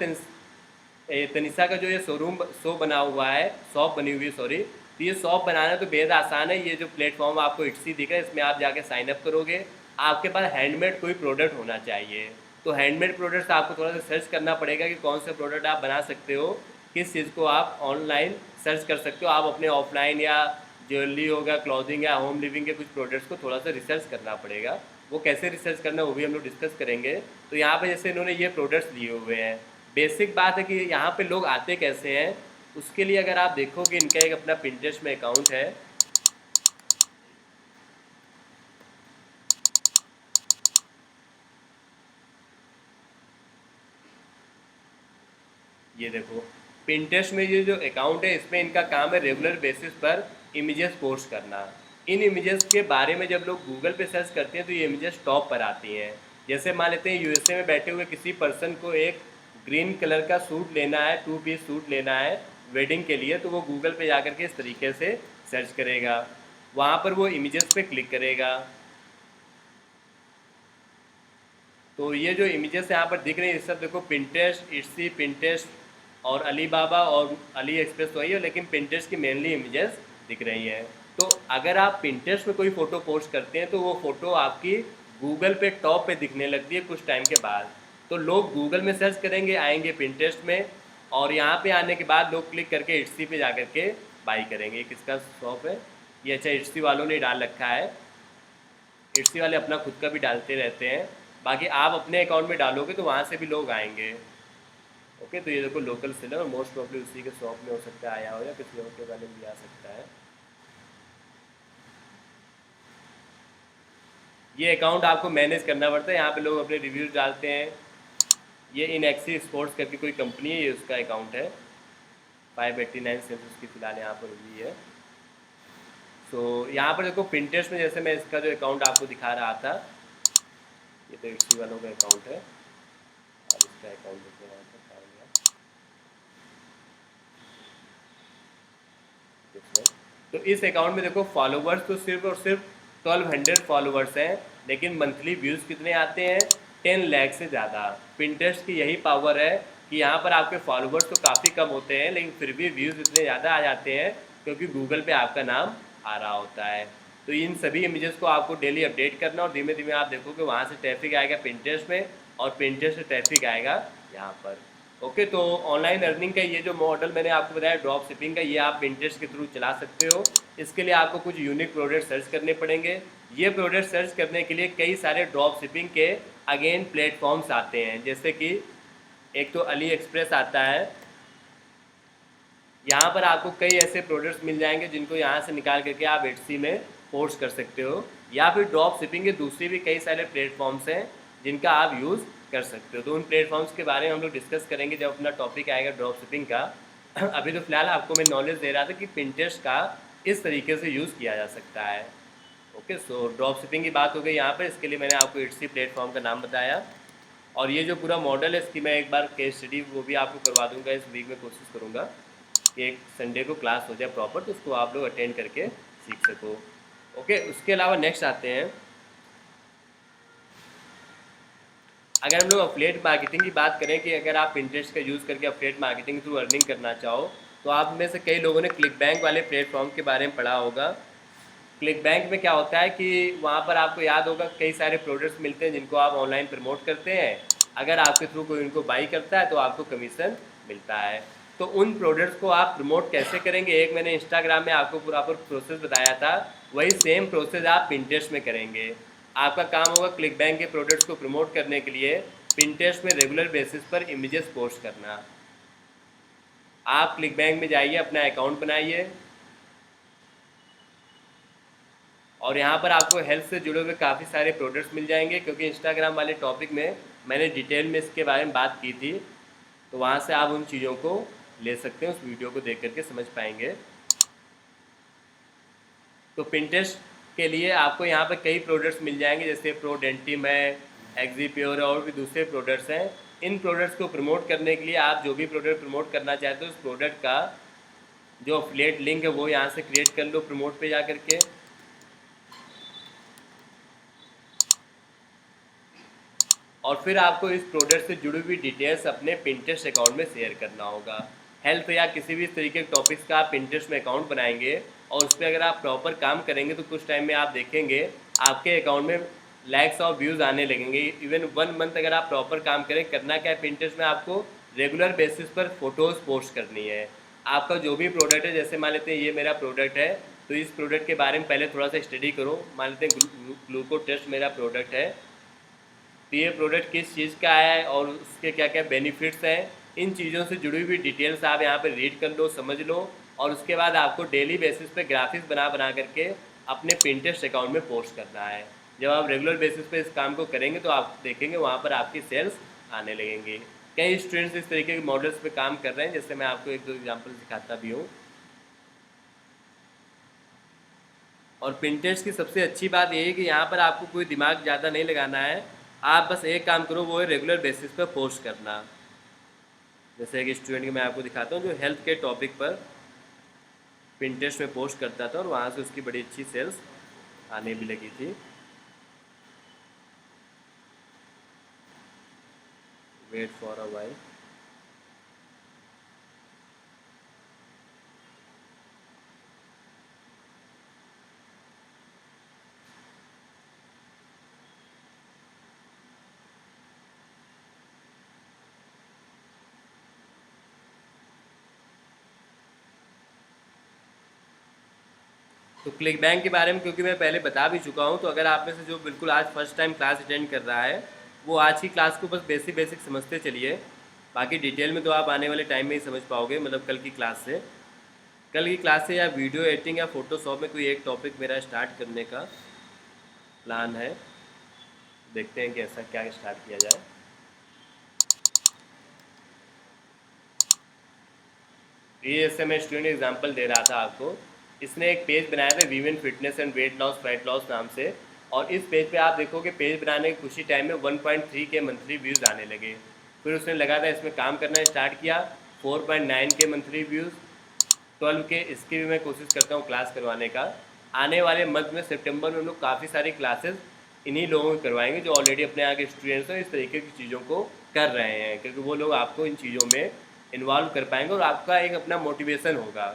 तनिषा का जो ये शॉप बना हुआ है, शॉप बनी हुई है सॉरी, तो ये शॉप बनाना तो बेहद आसान है। ये जो प्लेटफॉर्म आपको इट्सी दिख रहा है इसमें आप जाके साइन अप करोगे। आपके पास हैंडमेड कोई प्रोडक्ट होना चाहिए। तो हैंडमेड प्रोडक्ट्स आपको थोड़ा सा सर्च करना पड़ेगा कि कौन से प्रोडक्ट आप बना सकते हो, किस चीज़ को आप ऑनलाइन सर्च कर सकते हो। आप अपने ऑफलाइन या ज्वेलरी होगा, क्लॉथिंग या होम लिविंग के कुछ प्रोडक्ट्स को थोड़ा सा रिसर्च करना पड़ेगा। वो कैसे रिसर्च करना वो भी हम लोग डिस्कस करेंगे। तो यहाँ पे जैसे इन्होंने ये प्रोडक्ट्स दिए हुए हैं, बेसिक बात है कि यहाँ पे लोग आते कैसे हैं, उसके लिए अगर आप देखोगे इनका एक अपना पिंटरेस्ट में अकाउंट है। ये देखो पिंटरेस्ट में ये जो अकाउंट है इसमें इनका काम है रेगुलर बेसिस पर इमेजेस पोस्ट करना। इन इमेजेस के बारे में जब लोग गूगल पे सर्च करते हैं तो ये इमेजेस टॉप पर आती हैं। जैसे मान लेते हैं यूएसए में बैठे हुए किसी पर्सन को एक ग्रीन कलर का सूट लेना है, 2 पीस सूट लेना है, वेडिंग के लिए, तो वो गूगल पे जा करके इस तरीके से सर्च करेगा, वहाँ पर वो इमेजेस पे क्लिक करेगा। तो ये जो इमेजेस यहाँ पर दिख रही है, ये सब देखो पिंटरेस्ट, इट्सी, पिंटरेस्ट और अलीबाबा और अली एक्सप्रेस तो वही है, लेकिन पिंटरेस्ट की मेनली इमेजेस दिख रही हैं। तो अगर आप पिंटरेस्ट में कोई फ़ोटो पोस्ट करते हैं तो वो फ़ोटो आपकी गूगल पे टॉप पे दिखने लगती है कुछ टाइम के बाद। तो लोग गूगल में सर्च करेंगे, आएंगे पिंटरेस्ट में, और यहाँ पे आने के बाद लोग क्लिक करके इट्सी पे जा करके बाई करेंगे। किसका शॉप है ये? अच्छा, इट्सी वालों ने डाल रखा है। इट्सी वाले अपना खुद का भी डालते रहते हैं, बाकी आप अपने अकाउंट में डालोगे तो वहाँ से भी लोग आएंगे। ओके, तो ये देखो लोकल सेलर, और मोस्ट प्रॉब्ली उसी के शॉप में हो सकता है आया हो, या किसी और के वाले भी आ सकता है। ये अकाउंट आपको मैनेज करना पड़ता है, यहाँ पे लोग अपने रिव्यूज़ डालते हैं। ये इनएक्सी स्पोर्ट्स करके कोई कंपनी है, ये उसका अकाउंट है। 589 सेल्स उसकी फ़िलहाल यहाँ पर हुई है। सो यहाँ पर देखो पिंटरेस्ट में, जैसे मैं इसका जो अकाउंट आपको दिखा रहा था, ये तो इट्सी वालों का अकाउंट है। अब इसका अकाउंट देखते हैं यहाँ पर कहाँ गया। तो इस अकाउंट में देखो फॉलोवर्स तो सिर्फ और सिर्फ 1200 फॉलोवर्स हैं, लेकिन मंथली व्यूज़ कितने आते हैं? 10 लाख से ज़्यादा। पिंटरेस्ट की यही पावर है कि यहाँ पर आपके फॉलोवर्स तो काफ़ी कम होते हैं, लेकिन फिर भी व्यूज़ इतने ज़्यादा आ जाते हैं क्योंकि गूगल पे आपका नाम आ रहा होता है। तो इन सभी इमेजेस को आपको डेली अपडेट करना, और धीमे धीमे आप देखोगे वहाँ से ट्रैफिक आएगा पिंटरेस्ट में, और पिंटरेस्ट से ट्रैफिक आएगा यहाँ पर। ओके, तो ऑनलाइन अर्निंग का ये जो मॉडल मैंने आपको बताया ड्रॉप शिपिंग का, ये आप पिंटरेस्ट के थ्रू चला सकते हो। इसके लिए आपको कुछ यूनिक प्रोडक्ट सर्च करने पड़ेंगे। ये प्रोडक्ट सर्च करने के लिए कई सारे ड्रॉप शिपिंग के अगेन प्लेटफॉर्म्स आते हैं, जैसे कि एक तो अली एक्सप्रेस आता है। यहाँ पर आपको कई ऐसे प्रोडक्ट्स मिल जाएंगे जिनको यहाँ से निकाल करके आप एटसी में पोस्ट कर सकते हो, या फिर ड्रॉप शिपिंग के दूसरे भी कई सारे प्लेटफॉर्म्स हैं जिनका आप यूज़ कर सकते हो। तो उन प्लेटफॉर्म्स के बारे में हम लोग डिस्कस करेंगे जब अपना टॉपिक आएगा ड्रॉप शिपिंग का। अभी तो फिलहाल आपको मैं नॉलेज दे रहा था कि पिंटरेस्ट का इस तरीके से यूज़ किया जा सकता है। ओके, सो ड्रॉप शिपिंग की बात हो गई यहाँ पर। इसके लिए मैंने आपको इट्सी प्लेटफॉर्म का नाम बताया, और ये जो पूरा मॉडल है इसकी मैं एक बार केस स्टडी वो भी आपको करवा दूंगा इस वीक में। कोशिश करूँगा कि एक संडे को क्लास हो जाए प्रॉपर, तो उसको आप लोग अटेंड करके सीख सको। ओके, उसके अलावा नेक्स्ट आते हैं, अगर हम लोग अफिलिएट मार्केटिंग की बात करें कि अगर आप पिंटरेस्ट का यूज़ करके अफिलिएट मार्केटिंग थ्रू अर्निंग करना चाहो, तो आप में से कई लोगों ने क्लिक बैंक वाले प्लेटफॉर्म के बारे में पढ़ा होगा। क्लिक बैंक में क्या होता है कि वहाँ पर आपको याद होगा कई सारे प्रोडक्ट्स मिलते हैं जिनको आप ऑनलाइन प्रमोट करते हैं। अगर आपके थ्रू कोई उनको बाई करता है तो आपको कमीशन मिलता है। तो उन प्रोडक्ट्स को आप प्रमोट कैसे करेंगे, एक मैंने इंस्टाग्राम में आपको पूरा प्रोसेस बताया था, वही सेम प्रोसेस आप पिंटरेस्ट में करेंगे। आपका काम होगा क्लिक बैंक के प्रोडक्ट्स को प्रमोट करने के लिए पिंटरेस्ट में रेगुलर बेसिस पर इमेजेस पोस्ट करना। आप क्लिक बैंक में जाइए, अपना अकाउंट बनाइए, और यहाँ पर आपको हेल्थ से जुड़े हुए काफ़ी सारे प्रोडक्ट्स मिल जाएंगे, क्योंकि इंस्टाग्राम वाले टॉपिक में मैंने डिटेल में इसके बारे में बात की थी। तो वहाँ से आप उन चीज़ों को ले सकते हैं, उस वीडियो को देख करके समझ पाएंगे। तो पिंटरेस्ट के लिए आपको यहाँ पर कई प्रोडक्ट्स मिल जाएंगे, जैसे प्रोडेंटिम है, एक्जीप्योर और भी दूसरे प्रोडक्ट्स हैं। इन प्रोडक्ट्स को प्रमोट करने के लिए आप जो भी प्रोडक्ट प्रमोट करना चाहते हो, उस प्रोडक्ट का जो अफिलिएट लिंक है वो यहाँ से क्रिएट कर लो प्रमोट पे जा करके, और फिर आपको इस प्रोडक्ट से जुड़ी हुई डिटेल्स अपने पिंटरेस्ट अकाउंट में शेयर करना होगा। हेल्थ या किसी भी तरीके के टॉपिक्स का आप पिंटरेस्ट में अकाउंट बनाएंगे, और उस पर अगर आप प्रॉपर काम करेंगे तो कुछ टाइम में आप देखेंगे आपके अकाउंट में लैक्स ऑफ व्यूज़ आने लगेंगे। इवन 1 मंथ अगर आप प्रॉपर काम करें, करना क्या है पिंटरेस्ट में, आपको रेगुलर बेसिस पर फ़ोटोज़ पोस्ट करनी है। आपका जो भी प्रोडक्ट है, जैसे मान लेते हैं ये मेरा प्रोडक्ट है, तो इस प्रोडक्ट के बारे में पहले थोड़ा सा स्टडी करो। मान लेते हैं ग्लूको टेस्ट मेरा प्रोडक्ट है, तो ये प्रोडक्ट किस चीज़ का है और उसके क्या क्या बेनिफिट्स हैं, इन चीज़ों से जुड़ी हुई डिटेल्स आप यहाँ पर रीड कर लो, समझ लो, और उसके बाद आपको डेली बेसिस पे ग्राफिक्स बना बना करके अपने पिंटरेस्ट अकाउंट में पोस्ट करना है। जब आप रेगुलर बेसिस पे इस काम को करेंगे तो आप देखेंगे वहाँ पर आपकी सेल्स आने लगेंगे। कई स्टूडेंट्स इस तरीके के मॉडल्स पे काम कर रहे हैं, जैसे मैं आपको 1-2 एग्जाम्पल दिखाता भी हूँ। और पिंटरेस्ट की सबसे अच्छी बात यह है कि यहाँ पर आपको कोई दिमाग ज़्यादा नहीं लगाना है, आप बस एक काम करो, वो है रेगुलर बेसिस पर पोस्ट करना। जैसे एक स्टूडेंट की मैं आपको दिखाता हूँ जो हेल्थ के टॉपिक पर पिंटरेस्ट में पोस्ट करता था और वहाँ से उसकी बड़ी अच्छी सेल्स आने भी लगी थी। Wait for a while. तो क्लिक बैंक के बारे में क्योंकि मैं पहले बता भी चुका हूँ, तो अगर आप में से जो बिल्कुल आज फर्स्ट टाइम क्लास अटेंड कर रहा है वो आज की क्लास को बस बेसिक बेसिक समझते चलिए। बाकी डिटेल में तो आप आने वाले टाइम में ही समझ पाओगे, मतलब कल की क्लास से। कल की क्लास से या वीडियो एडिटिंग या फोटोशॉप में कोई एक टॉपिक मेरा स्टार्ट करने का प्लान है। देखते हैं कि ऐसा क्या स्टार्ट किया जाए। ये जैसे मैं स्टूडेंट एग्जांपल दे रहा था आपको, इसने एक पेज बनाया था women fitness and weight loss fat loss नाम से, और इस पेज पे आप देखोगे पेज बनाने के कुछ ही टाइम में 1.3 के मंथली व्यूज़ आने लगे। फिर उसने लगा था इसमें काम करना स्टार्ट किया, 4.9 के मंथली व्यूज़, 12 के। इसकी भी मैं कोशिश करता हूँ क्लास करवाने का। आने वाले मंथ में सितंबर में हम लोग काफ़ी सारी क्लासेस इन्हीं लोगों को करवाएंगे जो ऑलरेडी अपने यहाँ के स्टूडेंट्स हैं, इस तरीके की चीज़ों को कर रहे हैं, क्योंकि वो लोग आपको इन चीज़ों में इन्वॉल्व कर पाएंगे और आपका एक अपना मोटिवेशन होगा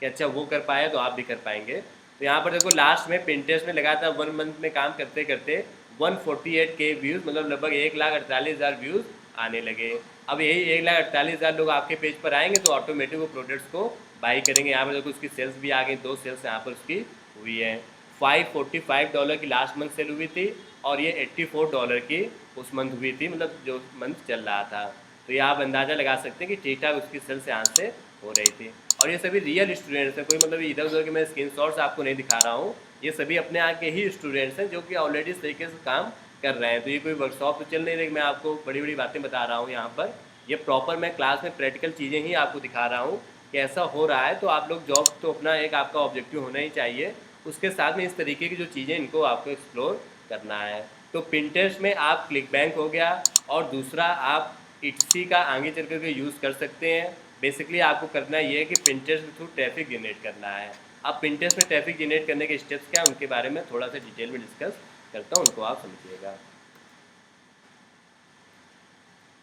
कि अच्छा वो कर पाया तो आप भी कर पाएंगे। तो यहाँ पर देखो लास्ट में पिंटरेस्ट में लगा था 1 मंथ में काम करते करते 148 के व्यूज़, मतलब लगभग 1,48,000 व्यूज़ आने लगे। अब यही 1,48,000 लोग आपके पेज पर आएंगे तो ऑटोमेटिक वो प्रोडक्ट्स को बाई करेंगे। यहाँ पर देखो उसकी सेल्स भी आ गई, 2 सेल्स यहाँ पर उसकी हुई है। $545 की लास्ट मंथ सेल हुई थी और ये $84 की उस मंथ हुई थी, मतलब जो मंथ चल रहा था। तो ये आप अंदाज़ा लगा सकते हैं कि ठीक ठाक उसकी सेल्स यहाँ से हो रही थी। और ये सभी रियल स्टूडेंट्स हैं, कोई मतलब इधर उधर के मैं स्क्रीनशॉट्स आपको नहीं दिखा रहा हूँ। ये सभी अपने यहाँ के ही स्टूडेंट्स हैं जो कि ऑलरेडी इस तरीके से काम कर रहे हैं। तो ये कोई वर्कशॉप तो चल नहीं रही, मैं आपको बड़ी बड़ी बातें बता रहा हूँ यहाँ पर। ये प्रॉपर मैं क्लास में प्रैक्टिकल चीज़ें ही आपको दिखा रहा हूँ कि ऐसा हो रहा है। तो आप लोग जॉब तो अपना एक आपका ऑब्जेक्टिव होना ही चाहिए, उसके साथ में इस तरीके की जो चीज़ें इनको आपको एक्सप्लोर करना है। तो पिंटरेस्ट में आप क्लिक बैंक हो गया, और दूसरा आप इट्सी का आगे चल करके यूज़ कर सकते हैं। बेसिकली आपको करना ये है कि पिंटरेस्ट के थ्रू ट्रैफिक जनरेट करना है। अब पिंटरेस्ट में ट्रैफिक जनरेट करने के स्टेप्स क्या हैं उनके बारे में थोड़ा सा डिटेल में डिस्कस करता हूँ, उनको आप समझिएगा।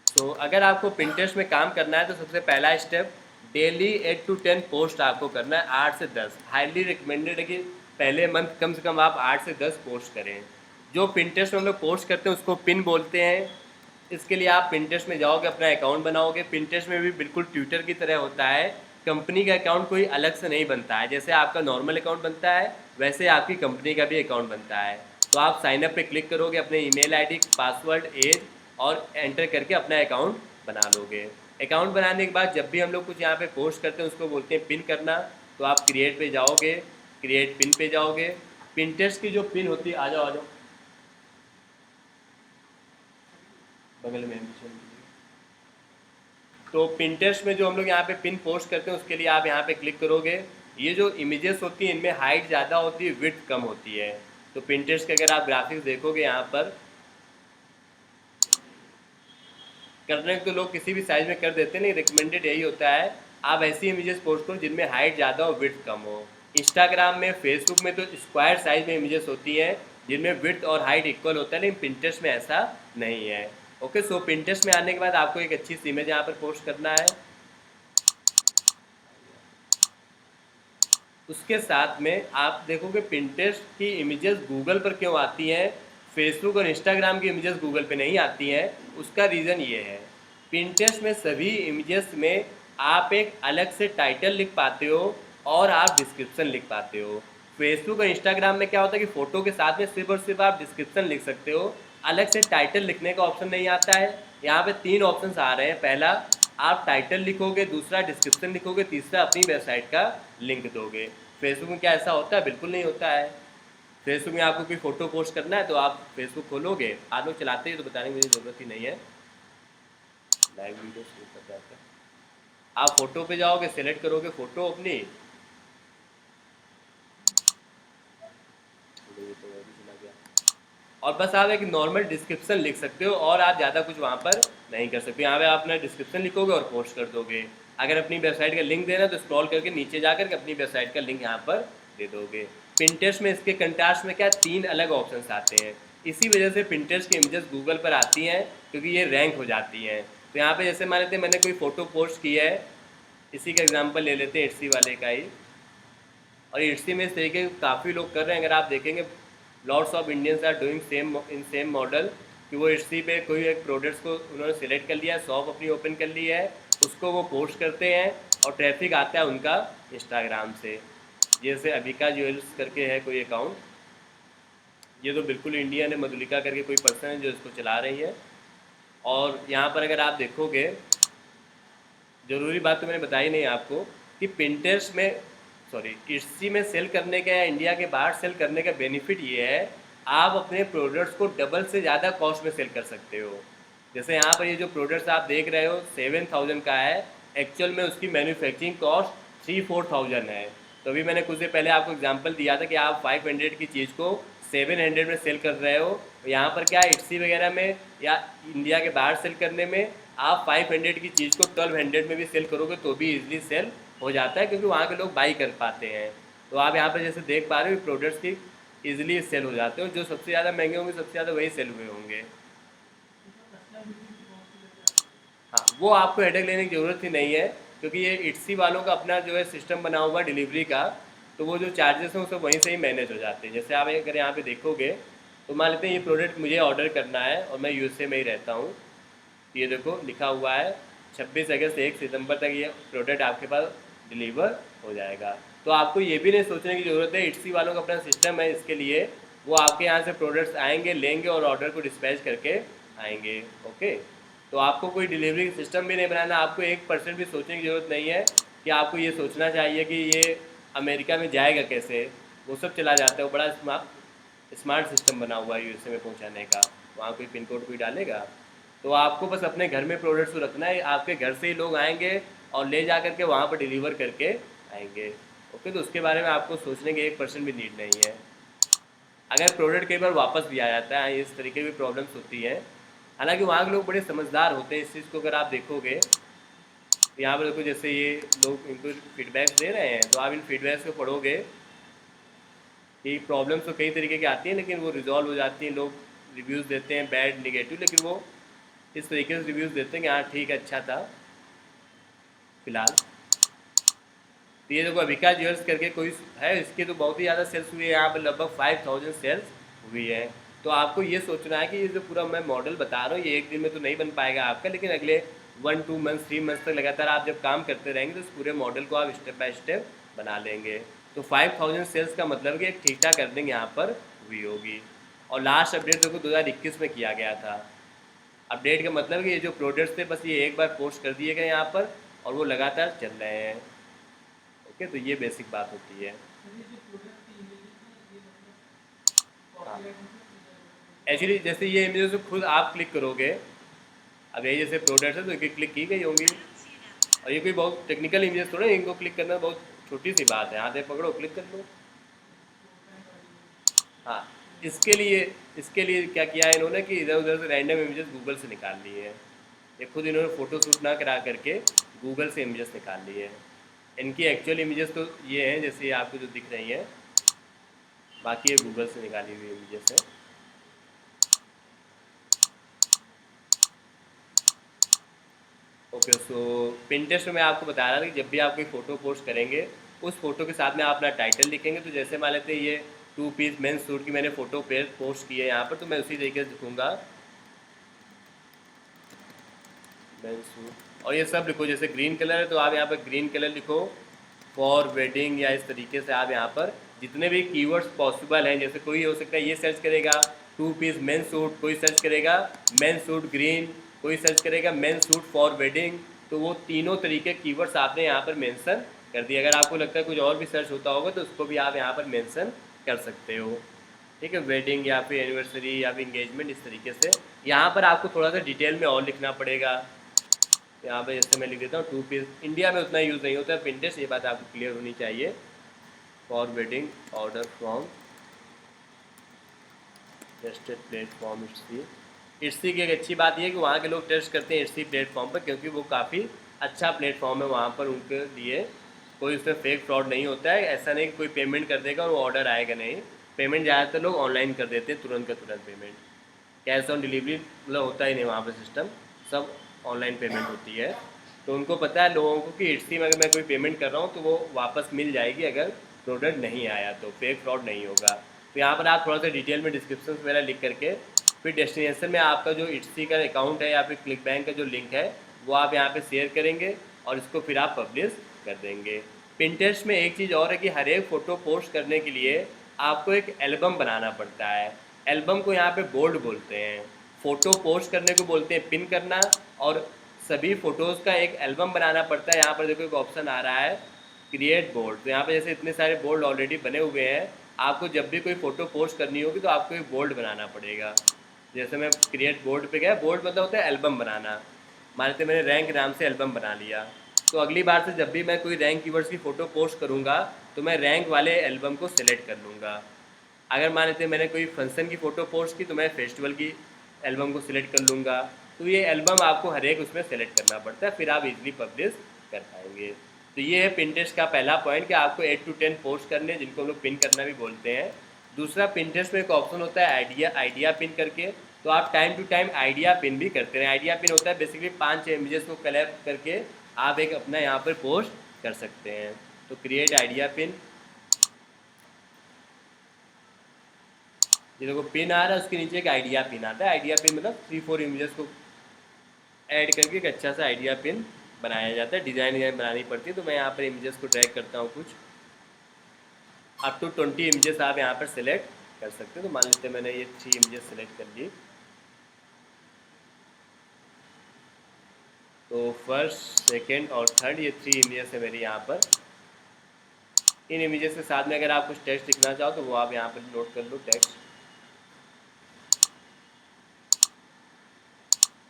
तो अगर आपको पिंटरेस्ट में काम करना है तो सबसे पहला स्टेप, डेली 8 to 10 पोस्ट आपको करना है, 8 से 10। हाईली रिकमेंडेड है कि पहले मंथ कम से कम आप 8 से 10 पोस्ट करें। जो पिंटरेस्ट में हम लोग पोस्ट करते हैं उसको पिन बोलते हैं। इसके लिए आप पिंटरेस्ट में जाओगे, अपना अकाउंट बनाओगे। पिंटरेस्ट में भी बिल्कुल ट्विटर की तरह होता है, कंपनी का अकाउंट कोई अलग से नहीं बनता है। जैसे आपका नॉर्मल अकाउंट बनता है वैसे आपकी कंपनी का भी अकाउंट बनता है। तो आप साइनअप पे क्लिक करोगे, अपने ईमेल आईडी, पासवर्ड, एज और एंटर करके अपना अकाउंट बना लोगे। अकाउंट बनाने के बाद जब भी हम लोग कुछ यहाँ पे पोस्ट करते हैं उसको बोलते हैं पिन करना। तो आप क्रिएट पे जाओगे, क्रिएट पिन पे जाओगे। पिंटरेस्ट की जो पिन होती है, आ जाओ आ जाओ बगल में। तो पिंटरेस्ट में जो हम लोग यहाँ पे पिन पोस्ट करते हैं उसके लिए आप यहाँ पे क्लिक करोगे। ये जो इमेजेस होती हैं इनमें हाइट ज़्यादा होती है, विड्थ कम होती है। तो पिंटरेस्ट के अगर आप ग्राफिक्स देखोगे यहाँ पर, करने को तो लोग किसी भी साइज़ में कर देते हैं, नहीं रिकमेंडेड यही होता है आप ऐसी इमेजेस पोस्ट करो जिनमें हाइट ज़्यादा हो, विड्थ कम हो। इंस्टाग्राम में, फेसबुक में तो स्क्वायर साइज में इमेजेस होती हैं जिनमें विड्थ और हाइट इक्वल होता है, लेकिन पिंटरेस्ट में ऐसा नहीं है। ओके, सो पिंटरेस्ट में आने के बाद आपको एक अच्छी सी इमेज यहाँ पर पोस्ट करना है। उसके साथ में आप देखोगे पिंटरेस्ट की इमेजेस गूगल पर क्यों आती हैं, फेसबुक और इंस्टाग्राम की इमेजेस गूगल पे नहीं आती हैं। उसका रीज़न ये है, पिंटरेस्ट में सभी इमेजेस में आप एक अलग से टाइटल लिख पाते हो और आप डिस्क्रिप्शन लिख पाते हो। फेसबुक और इंस्टाग्राम में क्या होता है कि फ़ोटो के साथ में सिर्फ और सिर्फ आप डिस्क्रिप्शन लिख सकते हो, अलग से टाइटल लिखने का ऑप्शन नहीं आता है। यहाँ पे 3 ऑप्शंस आ रहे हैं, पहला आप टाइटल लिखोगे, दूसरा डिस्क्रिप्शन लिखोगे, तीसरा अपनी वेबसाइट का लिंक दोगे। फेसबुक में क्या ऐसा होता है? बिल्कुल नहीं होता है। फेसबुक में आपको कोई फ़ोटो पोस्ट करना है तो आप फेसबुक खोलोगे, आप लोग चलाते हैं तो बताने की मुझे ज़रूरत ही नहीं है, लाइव वीडियो शुरू कर जाता है। आप फ़ोटो पे जाओगे, सेलेक्ट करोगे फ़ोटो अपनी, तो ये तो अभी चला गया। और बस आप एक नॉर्मल डिस्क्रिप्शन लिख सकते हो और आप ज़्यादा कुछ वहाँ पर नहीं कर सकते। यहाँ पे आप अपना डिस्क्रिप्शन लिखोगे और पोस्ट कर दोगे। अगर अपनी वेबसाइट का लिंक देना है तो स्क्रॉल करके नीचे जा करके अपनी वेबसाइट का लिंक यहाँ पर दे दोगे। पिंटरेस्ट में इसके कंट्रास्ट में क्या 3 अलग ऑप्शंस आते हैं, इसी वजह से पिंटरेस्ट की इमेजेस गूगल पर आती हैं क्योंकि ये रैंक हो जाती हैं। तो यहाँ पे जैसे मान लेते हैं मैंने कोई फ़ोटो पोस्ट की है, इसी का एग्जांपल ले लेते हैं इट्सी वाले का ही। और इट्सी में इस तरीके काफ़ी लोग कर रहे हैं, अगर आप देखेंगे lots of Indians are doing same in same model कि वो इट्सी पे कोई एक प्रोडक्ट्स को उन्होंने सिलेक्ट कर लिया है, शॉप अपनी ओपन कर ली है, उसको वो पोस्ट करते हैं और ट्रैफिक आता है उनका इंस्टाग्राम से। जैसे अबिका ज्वेल्स करके है कोई अकाउंट, ये तो बिल्कुल इंडियन है, मधुलिका करके कोई पर्सन है जो इसको चला रही है। और यहाँ पर अगर आप देखोगे, ज़रूरी बात तो मैंने बताई नहीं आपको कि पिंटरेस्ट में इट्सी में सेल करने का या इंडिया के बाहर सेल करने का बेनिफिट ये है, आप अपने प्रोडक्ट्स को डबल से ज़्यादा कॉस्ट में सेल कर सकते हो। जैसे यहाँ पर ये जो प्रोडक्ट्स आप देख रहे हो 7000 का है, एक्चुअल में उसकी मैन्युफैक्चरिंग कॉस्ट 3-4,000 है। तो अभी मैंने कुछ देर पहले आपको एग्जांपल दिया था कि आप 500 की चीज़ को 700 में सेल कर रहे हो। यहाँ पर क्या इट्सी वगैरह में या इंडिया के बाहर सेल करने में आप 500 की चीज़ को 1200 में भी सेल करोगे तो भी इजीली सेल हो जाता है, क्योंकि वहाँ के लोग बाई कर पाते हैं। तो आप यहाँ पर जैसे देख पा रहे हो प्रोडक्ट्स की ईजिली सेल हो जाते हो, जो सबसे ज़्यादा महंगे होंगे सबसे ज़्यादा वही सेल हुए होंगे। हाँ, वो आपको हेडेक लेने की ज़रूरत ही नहीं है, क्योंकि ये इट्सी वालों का अपना जो है सिस्टम बना हुआ डिलीवरी का, तो वो जो चार्जेस हैं वो सब वहीं से ही मैनेज हो जाते हैं। जैसे आप अगर यहाँ पे देखोगे तो मान लेते हैं ये प्रोडक्ट मुझे ऑर्डर करना है और मैं यूएसए में ही रहता हूँ, तो ये देखो लिखा हुआ है 26 अगस्त से 1 सितंबर तक ये प्रोडक्ट आपके पास डिलीवर हो जाएगा। तो आपको ये भी नहीं सोचने की ज़रूरत है, इट्सी वालों का अपना सिस्टम है इसके लिए, वो आपके यहाँ से प्रोडक्ट्स आएंगे, लेंगे और ऑर्डर को डिस्पैच करके आएंगे। ओके, तो आपको कोई डिलीवरी सिस्टम भी नहीं बनाना, आपको 1% भी सोचने की ज़रूरत नहीं है कि आपको ये सोचना चाहिए कि ये अमेरिका में जाएगा कैसे, वो सब चला जाता है। वो बड़ा स्मार्ट सिस्टम बना हुआ है यूएसए में पहुंचाने का, वहाँ कोई पिन कोड कोई डालेगा। तो आपको बस अपने घर में प्रोडक्ट्स को रखना है, आपके घर से ही लोग आएंगे और ले जा करके वहाँ पर डिलीवर करके आएंगे। ओके, तो उसके बारे में आपको सोचने की 1% भी नीड नहीं है। अगर प्रोडक्ट कई बार वापस भी आ जाता है, इस तरीके की प्रॉब्लम्स होती हैं। हालांकि वहाँ के लोग बड़े समझदार होते हैं इस चीज़ को, अगर आप देखोगे यहाँ पर देखो जैसे ये लोग इनको फीडबैक्स दे रहे हैं, तो आप इन फीडबैक्स को पढ़ोगे कि प्रॉब्लम्स तो कई तरीके की आती हैं लेकिन वो रिजॉल्व हो जाती हैं। लोग रिव्यूज़ देते हैं बैड निगेटिव, लेकिन वो इस तरीके से रिव्यूज़ देते हैं कि हाँ ठीक है, अच्छा था फिलहाल। तो ये देखो अभिका ज्वेल्स करके कोई है, इसके तो बहुत ही ज़्यादा सेल्स हुई है, यहाँ पर लगभग 5000 सेल्स हुई है। तो आपको ये सोचना है कि ये जो पूरा मैं मॉडल बता रहा हूँ ये एक दिन में तो नहीं बन पाएगा आपका, लेकिन अगले 1-2 मंथ्स 3 मंथ्स तक लगातार आप जब काम करते रहेंगे तो इस पूरे मॉडल को आप स्टेप बाय स्टेप बना लेंगे। तो 5000 सेल्स का मतलब कि एक ठीक ठाक अर्निंग यहाँ पर हुई होगी। और लास्ट अपडेट देखो 2021 में किया गया था। अपडेट का मतलब कि ये जो प्रोडक्ट्स थे बस ये एक बार पोस्ट कर दिए गए यहाँ पर और वो लगातार चल रहे हैं। ओके, तो ये बेसिक बात होती है। हाँ, एक्चुअली जैसे ये इमेजेस को खुद आप क्लिक करोगे, अब ये जैसे प्रोडक्ट्स है तो ये क्लिक की गई होंगी, और ये कोई बहुत टेक्निकल इमेजेस थोड़ा है, इनको क्लिक करना बहुत छोटी सी बात है, हाथ में पकड़ो क्लिक कर लो। हाँ, इसके लिए क्या किया है इन्होंने कि इधर उधर से रैंडम इमेजेस गूगल से निकाल लिए हैं। ये खुद इन्होंने फ़ोटो शूट ना करा करके गूगल से इमेजेस निकाल लिए हैं। इनकी एक्चुअल इमेजेस तो ये हैं जैसे आपको जो दिख रही हैं, बाकी ये गूगल से निकाली हुई इमेजेस हैं। ओके, सो पिंटरेस्ट में मैं आपको बता रहा था कि जब भी आप कोई फ़ोटो पोस्ट करेंगे उस फोटो के साथ में आप अपना टाइटल लिखेंगे। तो जैसे मान लेते हैं ये 2 पीस मेंस सूट की मैंने फ़ोटो पोस्ट की है यहाँ पर, तो मैं उसी तरीके से लिखूँगा मेंस सूट, और ये सब लिखो। जैसे ग्रीन कलर है तो आप यहाँ पर ग्रीन कलर लिखो, फॉर वेडिंग, या इस तरीके से आप यहाँ पर जितने भी कीवर्ड्स पॉसिबल हैं, जैसे कोई हो सकता है ये सर्च करेगा 2 पीस मेन सूट, कोई सर्च करेगा मेन सूट ग्रीन, कोई सर्च करेगा मेन सूट फॉर वेडिंग, तो वो तीनों तरीके कीवर्ड्स आपने यहाँ पर मेंशन कर दिए। अगर आपको लगता है कुछ और भी सर्च होता होगा तो उसको भी आप यहाँ पर मेंशन कर सकते हो। ठीक है, वेडिंग या फिर एनिवर्सरी या फिर इंगेजमेंट, इस तरीके से। यहाँ पर आपको थोड़ा सा डिटेल में और लिखना पड़ेगा। यहाँ पे जैसे मैं लिख देता हूँ 2 पीस, इंडिया में उतना यूज़ नहीं होता है पिंटरेस्ट, ये बात आपको क्लियर होनी चाहिए। For wedding order from trusted platform Etsy की एक अच्छी बात यह है कि वहाँ के लोग ट्रस्ट करते हैं इट्सी प्लेटफॉर्म पर, क्योंकि वो काफ़ी अच्छा प्लेटफॉर्म है वहाँ पर उनके लिए। कोई उसमें फेक फ्रॉड नहीं होता है, ऐसा नहीं कि कोई पेमेंट कर देगा और वो ऑर्डर आएगा नहीं। पेमेंट ज़्यादातर लोग ऑनलाइन कर देते हैं, तुरंत का तुरंत पेमेंट। कैश ऑन डिलीवरी मतलब होता ही नहीं वहाँ पर सिस्टम, सब ऑनलाइन पेमेंट होती है। तो उनको पता है लोगों को कि इट्सी में अगर मैं कोई पेमेंट कर रहा हूँ तो वो वापस मिल जाएगी अगर प्रोडक्ट नहीं आया तो, फेक फ्रॉड नहीं होगा। तो यहाँ पर आप थोड़ा सा डिटेल में डिस्क्रिप्शन वगैरह लिख करके फिर डेस्टिनेशन में आपका जो इट्सी का अकाउंट है या फिर क्लिक बैंक का जो लिंक है वो आप यहाँ पे शेयर करेंगे और इसको फिर आप पब्लिश कर देंगे। पिंटरेस्ट में एक चीज़ और है कि हर एक फ़ोटो पोस्ट करने के लिए आपको एक एल्बम बनाना पड़ता है। एल्बम को यहाँ पे बोल्ड बोलते हैं। फ़ोटो पोस्ट करने को बोलते हैं पिन करना, और सभी फ़ोटोज़ का एक एल्बम बनाना पड़ता है। यहाँ पर देखो एक ऑप्शन आ रहा है क्रिएट बोल्ड, तो यहाँ पे जैसे इतने सारे बोल्ड ऑलरेडी बने हुए हैं, आपको जब भी कोई फ़ोटो पोस्ट करनी होगी तो आपको एक बोल्ड बनाना पड़ेगा। जैसे मैं क्रिएट बोर्ड पे गया, बोर्ड मतलब होता है एल्बम बनाना। मान लेते मैंने रैंक नाम से एल्बम बना लिया, तो अगली बार से जब भी मैं कोई रैंक कीवर्ड्स की फ़ोटो पोस्ट करूँगा तो मैं रैंक वाले एल्बम को सिलेक्ट कर लूँगा। अगर मान लेते मैंने कोई फंक्शन की फ़ोटो पोस्ट की तो मैं फेस्टिवल की एल्बम को सिलेक्ट कर लूँगा। तो ये एल्बम आपको हर एक उसमें सेलेक्ट करना पड़ता है, फिर आप इजीली पब्लिश कर पाएंगे। तो ये है पिंटरेस्ट का पहला पॉइंट कि आपको 8 to 10 पोस्ट करने, जिनको हम लोग पिन करना भी बोलते हैं। दूसरा, पिंटरेस्ट में एक ऑप्शन होता है आइडिया पिन करके, तो आप time to time idea pin भी करते हैं। आइडिया पिन होता है बेसिकली 5 इमेजेस को कलेक्ट करके आप एक अपना यहाँ पर पोस्ट कर सकते हैं। तो क्रिएट आइडिया पिन, ये देखो पिन आ रहा है, उसके नीचे एक आइडिया पिन आता है। आइडिया पिन मतलब 3-4 इमेजेस को ऐड करके एक अच्छा सा आइडिया पिन बनाया जाता है। डिज़ाइन बनानी पड़ती है। तो मैं यहाँ पर इमेजेस को ड्रैग करता हूँ, कुछ अप टू 20 इमेजेस आप यहाँ पर सेलेक्ट कर सकते हो। तो मान लेते हैं मैंने ये 3 इमेजेस सेलेक्ट कर ली। तो फर्स्ट, सेकेंड और थर्ड, ये 3 इमेजेस है मेरी यहाँ पर। इन इमेजेस के साथ में अगर आप कुछ टेक्स्ट लिखना चाहो तो वो आप यहाँ पर नोट कर लो। टेक्स्ट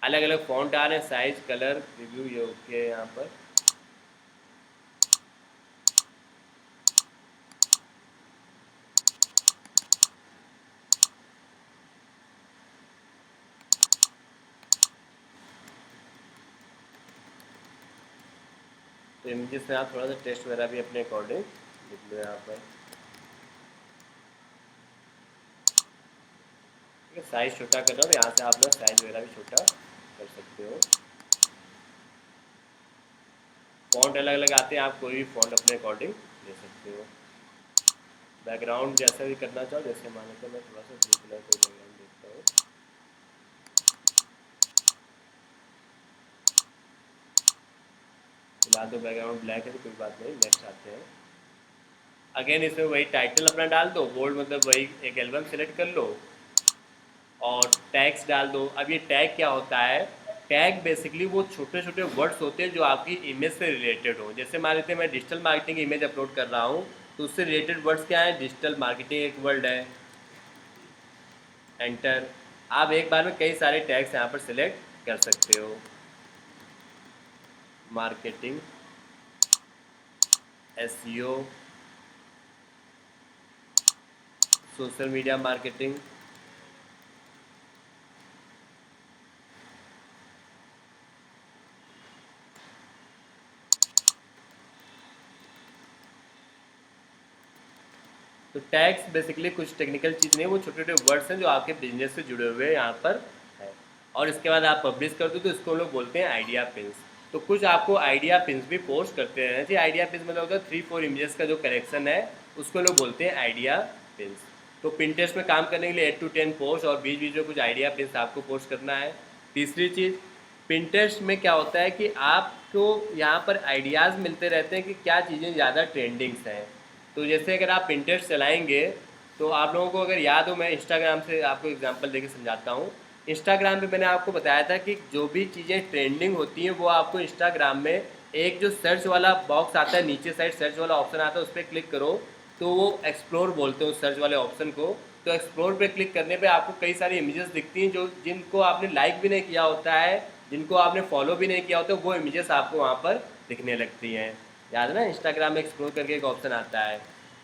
अलग अलग फॉन्ट आ रहे हैं, साइज, कलर, रिव्यू, ये ओके है यहाँ पर। तो इमेजेस में आप थोड़ा सा टेस्ट वगैरह भी अपने अकॉर्डिंग लिख लो यहाँ पर। ठीक है, साइज़ छोटा कर रहा हूँ, यहाँ से आप लोग साइज़ वगैरह भी छोटा कर सकते हो। फॉन्ट अलग अलग आते हैं, आप कोई भी फॉन्ट अपने अकॉर्डिंग ले सकते हो। बैकग्राउंड जैसा भी करना चाहो, जैसे मान लेते मैं थोड़ा सा ब्लू कलर का बैकग्राउंड देखता हूँ। फिलहाल तो बैकग्राउंड ब्लैक है तो कोई बात नहीं, नेक्स्ट आते हैं। अगेन इसमें वही टाइटल अपना डाल दो, बोल्ड मतलब वही एक एल्बम सेलेक्ट कर लो और टैग्स डाल दो। अब ये टैग क्या होता है? टैग बेसिकली वो छोटे छोटे वर्ड्स होते हैं जो आपकी इमेज से रिलेटेड हो। जैसे मान लेते हैं मैं डिजिटल मार्केटिंग इमेज अपलोड कर रहा हूँ, तो उससे रिलेटेड वर्ड्स क्या है? डिजिटल मार्केटिंग एक वर्ड है, एंटर। आप एक बार में कई सारे टैग्स यहाँ पर सिलेक्ट कर सकते हो। Marketing, SEO, social media marketing, तो टैग्स बेसिकली कुछ टेक्निकल चीज़ नहीं, वो छोटे छोटे वर्ड्स हैं जो आपके बिजनेस से जुड़े हुए यहाँ पर है। और इसके बाद आप पब्लिश कर दो तो इसको लोग बोलते हैं आइडिया पिन्स। तो कुछ आपको आइडिया पिन्स भी पोस्ट करते रहना चाहिए। आइडिया पिन्स मतलब होता है 3-4 इमेजेस का जो कलेक्शन है, उसको लोग बोलते हैं आइडिया पिन्स। तो पिंटरेस्ट में काम करने के लिए 8 to 10 पोस्ट और बीच बीच में कुछ आइडिया पिन्स आपको पोस्ट करना है। तीसरी चीज़, पिंटरेस्ट में क्या होता है कि आपको यहाँ पर आइडियाज़ मिलते रहते हैं कि क्या चीज़ें ज़्यादा ट्रेंडिंग्स हैं। तो जैसे अगर आप पिंटरेस्ट चलाएंगे तो आप लोगों को अगर याद हो, मैं इंस्टाग्राम से आपको एग्जांपल देके समझाता हूँ। इंस्टाग्राम पे मैंने आपको बताया था कि जो भी चीज़ें ट्रेंडिंग होती हैं वो आपको इंस्टाग्राम में एक जो सर्च वाला बॉक्स आता है, नीचे साइड सर्च वाला ऑप्शन आता है, उस पर क्लिक करो तो वो एक्सप्लोर बोलते हैं उस सर्च वाले ऑप्शन को। तो एक्सप्लोर पे क्लिक करने पे आपको कई सारी इमेजेस दिखती हैं जो जिनको आपने लाइक भी नहीं किया होता है, जिनको आपने फॉलो भी नहीं किया होता, वो इमेजेस आपको वहाँ पर दिखने लगती हैं। याद है ना, इंस्टाग्राम में एक्सप्लोर करके एक ऑप्शन आता है।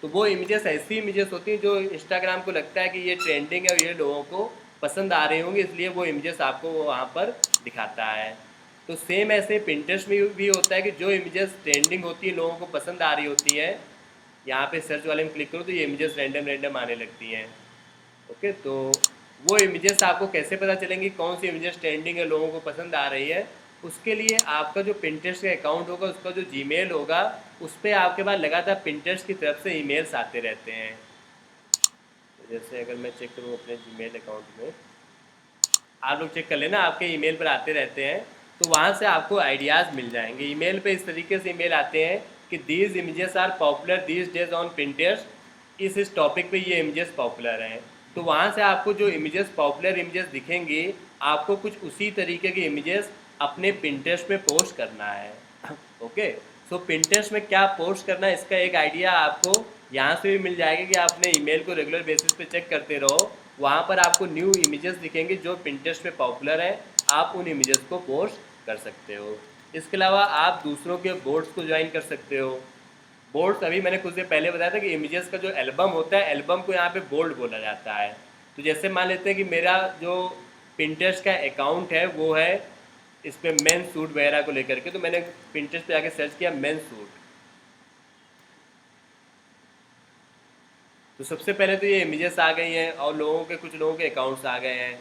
तो वो इमेजेस ऐसी इमेजेस होती हैं जो इंस्टाग्राम को लगता है कि ये ट्रेंडिंग है और ये लोगों को पसंद आ रहे होंगे, इसलिए वो इमेजेस आपको वहाँ पर दिखाता है। तो सेम ऐसे पिंटरेस्ट में भी होता है कि जो इमेजेस ट्रेंडिंग होती है, लोगों को पसंद आ रही होती है, यहाँ पे सर्च वाले में क्लिक करो तो ये इमेजेस रैंडम रैंडम आने लगती हैं। ओके, तो वो इमेजेस आपको कैसे पता चलेंगी कौन सी इमेजेस ट्रेंडिंग है, लोगों को पसंद आ रही है? उसके लिए आपका जो पिंटरेस्ट का अकाउंट होगा, उसका जो जीमेल होगा, उस पर आपके पास लगातार पिंटरेस्ट की तरफ से ईमेल्स आते रहते हैं। तो जैसे अगर मैं चेक करूँ अपने जीमेल अकाउंट में, आप लोग चेक कर लेना, आपके ईमेल पर आते रहते हैं, तो वहाँ से आपको आइडियाज़ मिल जाएंगे। ईमेल पे इस तरीके से ईमेल आते हैं कि these images are popular these days on Pinterest, इस टॉपिक पे ये इमेजेस पॉपुलर हैं। तो वहाँ से आपको जो इमेजेस पॉपुलर इमेजेस दिखेंगी, आपको कुछ उसी तरीके की इमेजेस अपने पिंटरेस्ट में पोस्ट करना है। ओके, सो पिंटरेस्ट में क्या पोस्ट करना है, इसका एक आइडिया आपको यहाँ से भी मिल जाएगा कि आप अपने ईमेल को रेगुलर बेसिस पे चेक करते रहो। वहाँ पर आपको न्यू इमेजेस दिखेंगे जो पिंटरेस्ट में पॉपुलर है, आप उन इमेजेस को पोस्ट कर सकते हो। इसके अलावा आप दूसरों के बोर्ड्स को ज्वाइन कर सकते हो। बोर्ड्स अभी मैंने कुछ देर पहले बताया था कि इमेजेस का जो एल्बम होता है, एल्बम को यहाँ पे बोल्ड बोला जाता है। तो जैसे मान लेते हैं कि मेरा जो पिंटरेस्ट का अकाउंट है वो है इस पर मेन सूट वगैरह को लेकर के, तो मैंने पिंटरेस्ट पे जाके सर्च किया मेन सूट। तो सबसे पहले तो ये इमेजेस आ गई हैं और कुछ लोगों के अकाउंट्स आ गए हैं।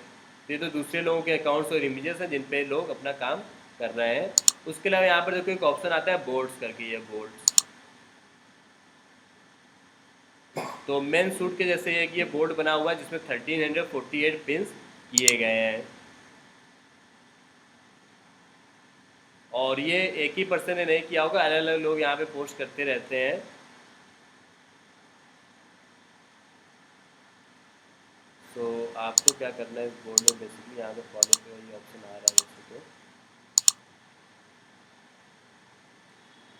तो ये तो दूसरे लोगों के अकाउंट्स और इमेजेस हैं जिन पे लोग अपना काम कर रहे हैं। उसके अलावा यहाँ पर देखो एक ऑप्शन आता है बोर्ड्स करके, ये बोर्ड्स। तो मेन सूट के जैसे एक ये बोर्ड बना हुआ है जिसमें 1348 पिंस किए गए हैं, और ये एक ही पर्सन ने नहीं किया होगा, अलग अलग लोग यहाँ पे पोस्ट करते रहते हैं। तो आपको क्या करना है, इस बोर्ड में बेसिकली यहाँ पे फॉलो का ये ऑप्शन आ रहा है वैसे तो।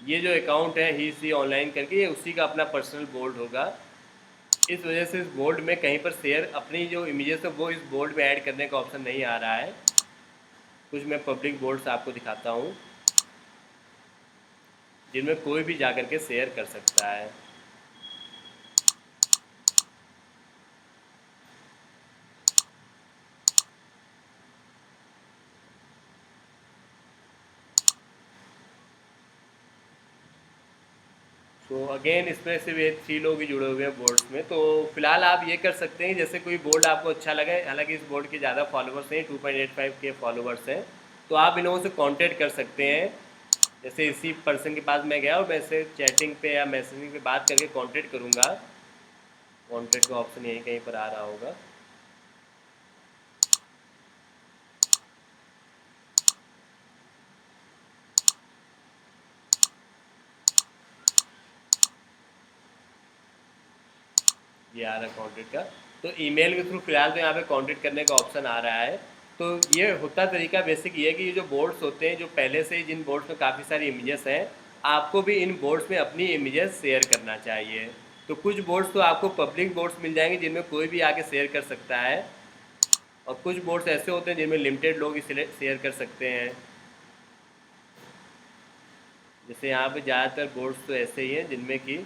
ये जो अकाउंट है ही सी ऑनलाइन करके, ये उसी का अपना पर्सनल बोर्ड होगा। इस वजह से इस बोर्ड में कहीं पर शेयर अपनी जो इमेजेस है वो इस बोर्ड में ऐड करने का ऑप्शन नहीं आ रहा है। कुछ मैं पब्लिक बोर्ड्स आपको दिखाता हूँ जिनमें कोई भी जाकर के शेयर कर सकता है। तो अगेन इसमें सिर्फ ये 3 लोग ही जुड़े हुए हैं बोर्ड्स में। तो फिलहाल आप ये कर सकते हैं, जैसे कोई बोर्ड आपको अच्छा लगे, हालांकि इस बोर्ड के ज़्यादा फॉलोवर्स हैं, 2.85 के फॉलोवर्स हैं, तो आप इन लोगों से कांटेक्ट कर सकते हैं। जैसे इसी पर्सन के पास मैं गया और मैं इससे चैटिंग पे या मैसेजिंग पे बात करके कांटेक्ट करूँगा। कांटेक्ट का ऑप्शन यहीं कहीं पर आ रहा होगा। ये आ रहा है कांटेक्ट का। तो ईमेल के थ्रू फिलहाल तो यहाँ पे कांटेक्ट करने का ऑप्शन आ रहा है। तो ये होता तरीका बेसिक ये है कि ये जो बोर्ड्स होते हैं, जो पहले से ही जिन बोर्ड्स में काफ़ी सारी इमेजेस हैं, आपको भी इन बोर्ड्स में अपनी इमेजेस शेयर करना चाहिए। तो कुछ बोर्ड्स तो आपको पब्लिक बोर्ड्स मिल जाएंगे जिनमें कोई भी आके शेयर कर सकता है, और कुछ बोर्ड्स ऐसे होते हैं जिनमें लिमिटेड लोग ही शेयर कर सकते हैं। जैसे यहाँ पे ज़्यादातर बोर्ड्स तो ऐसे ही हैं जिनमें कि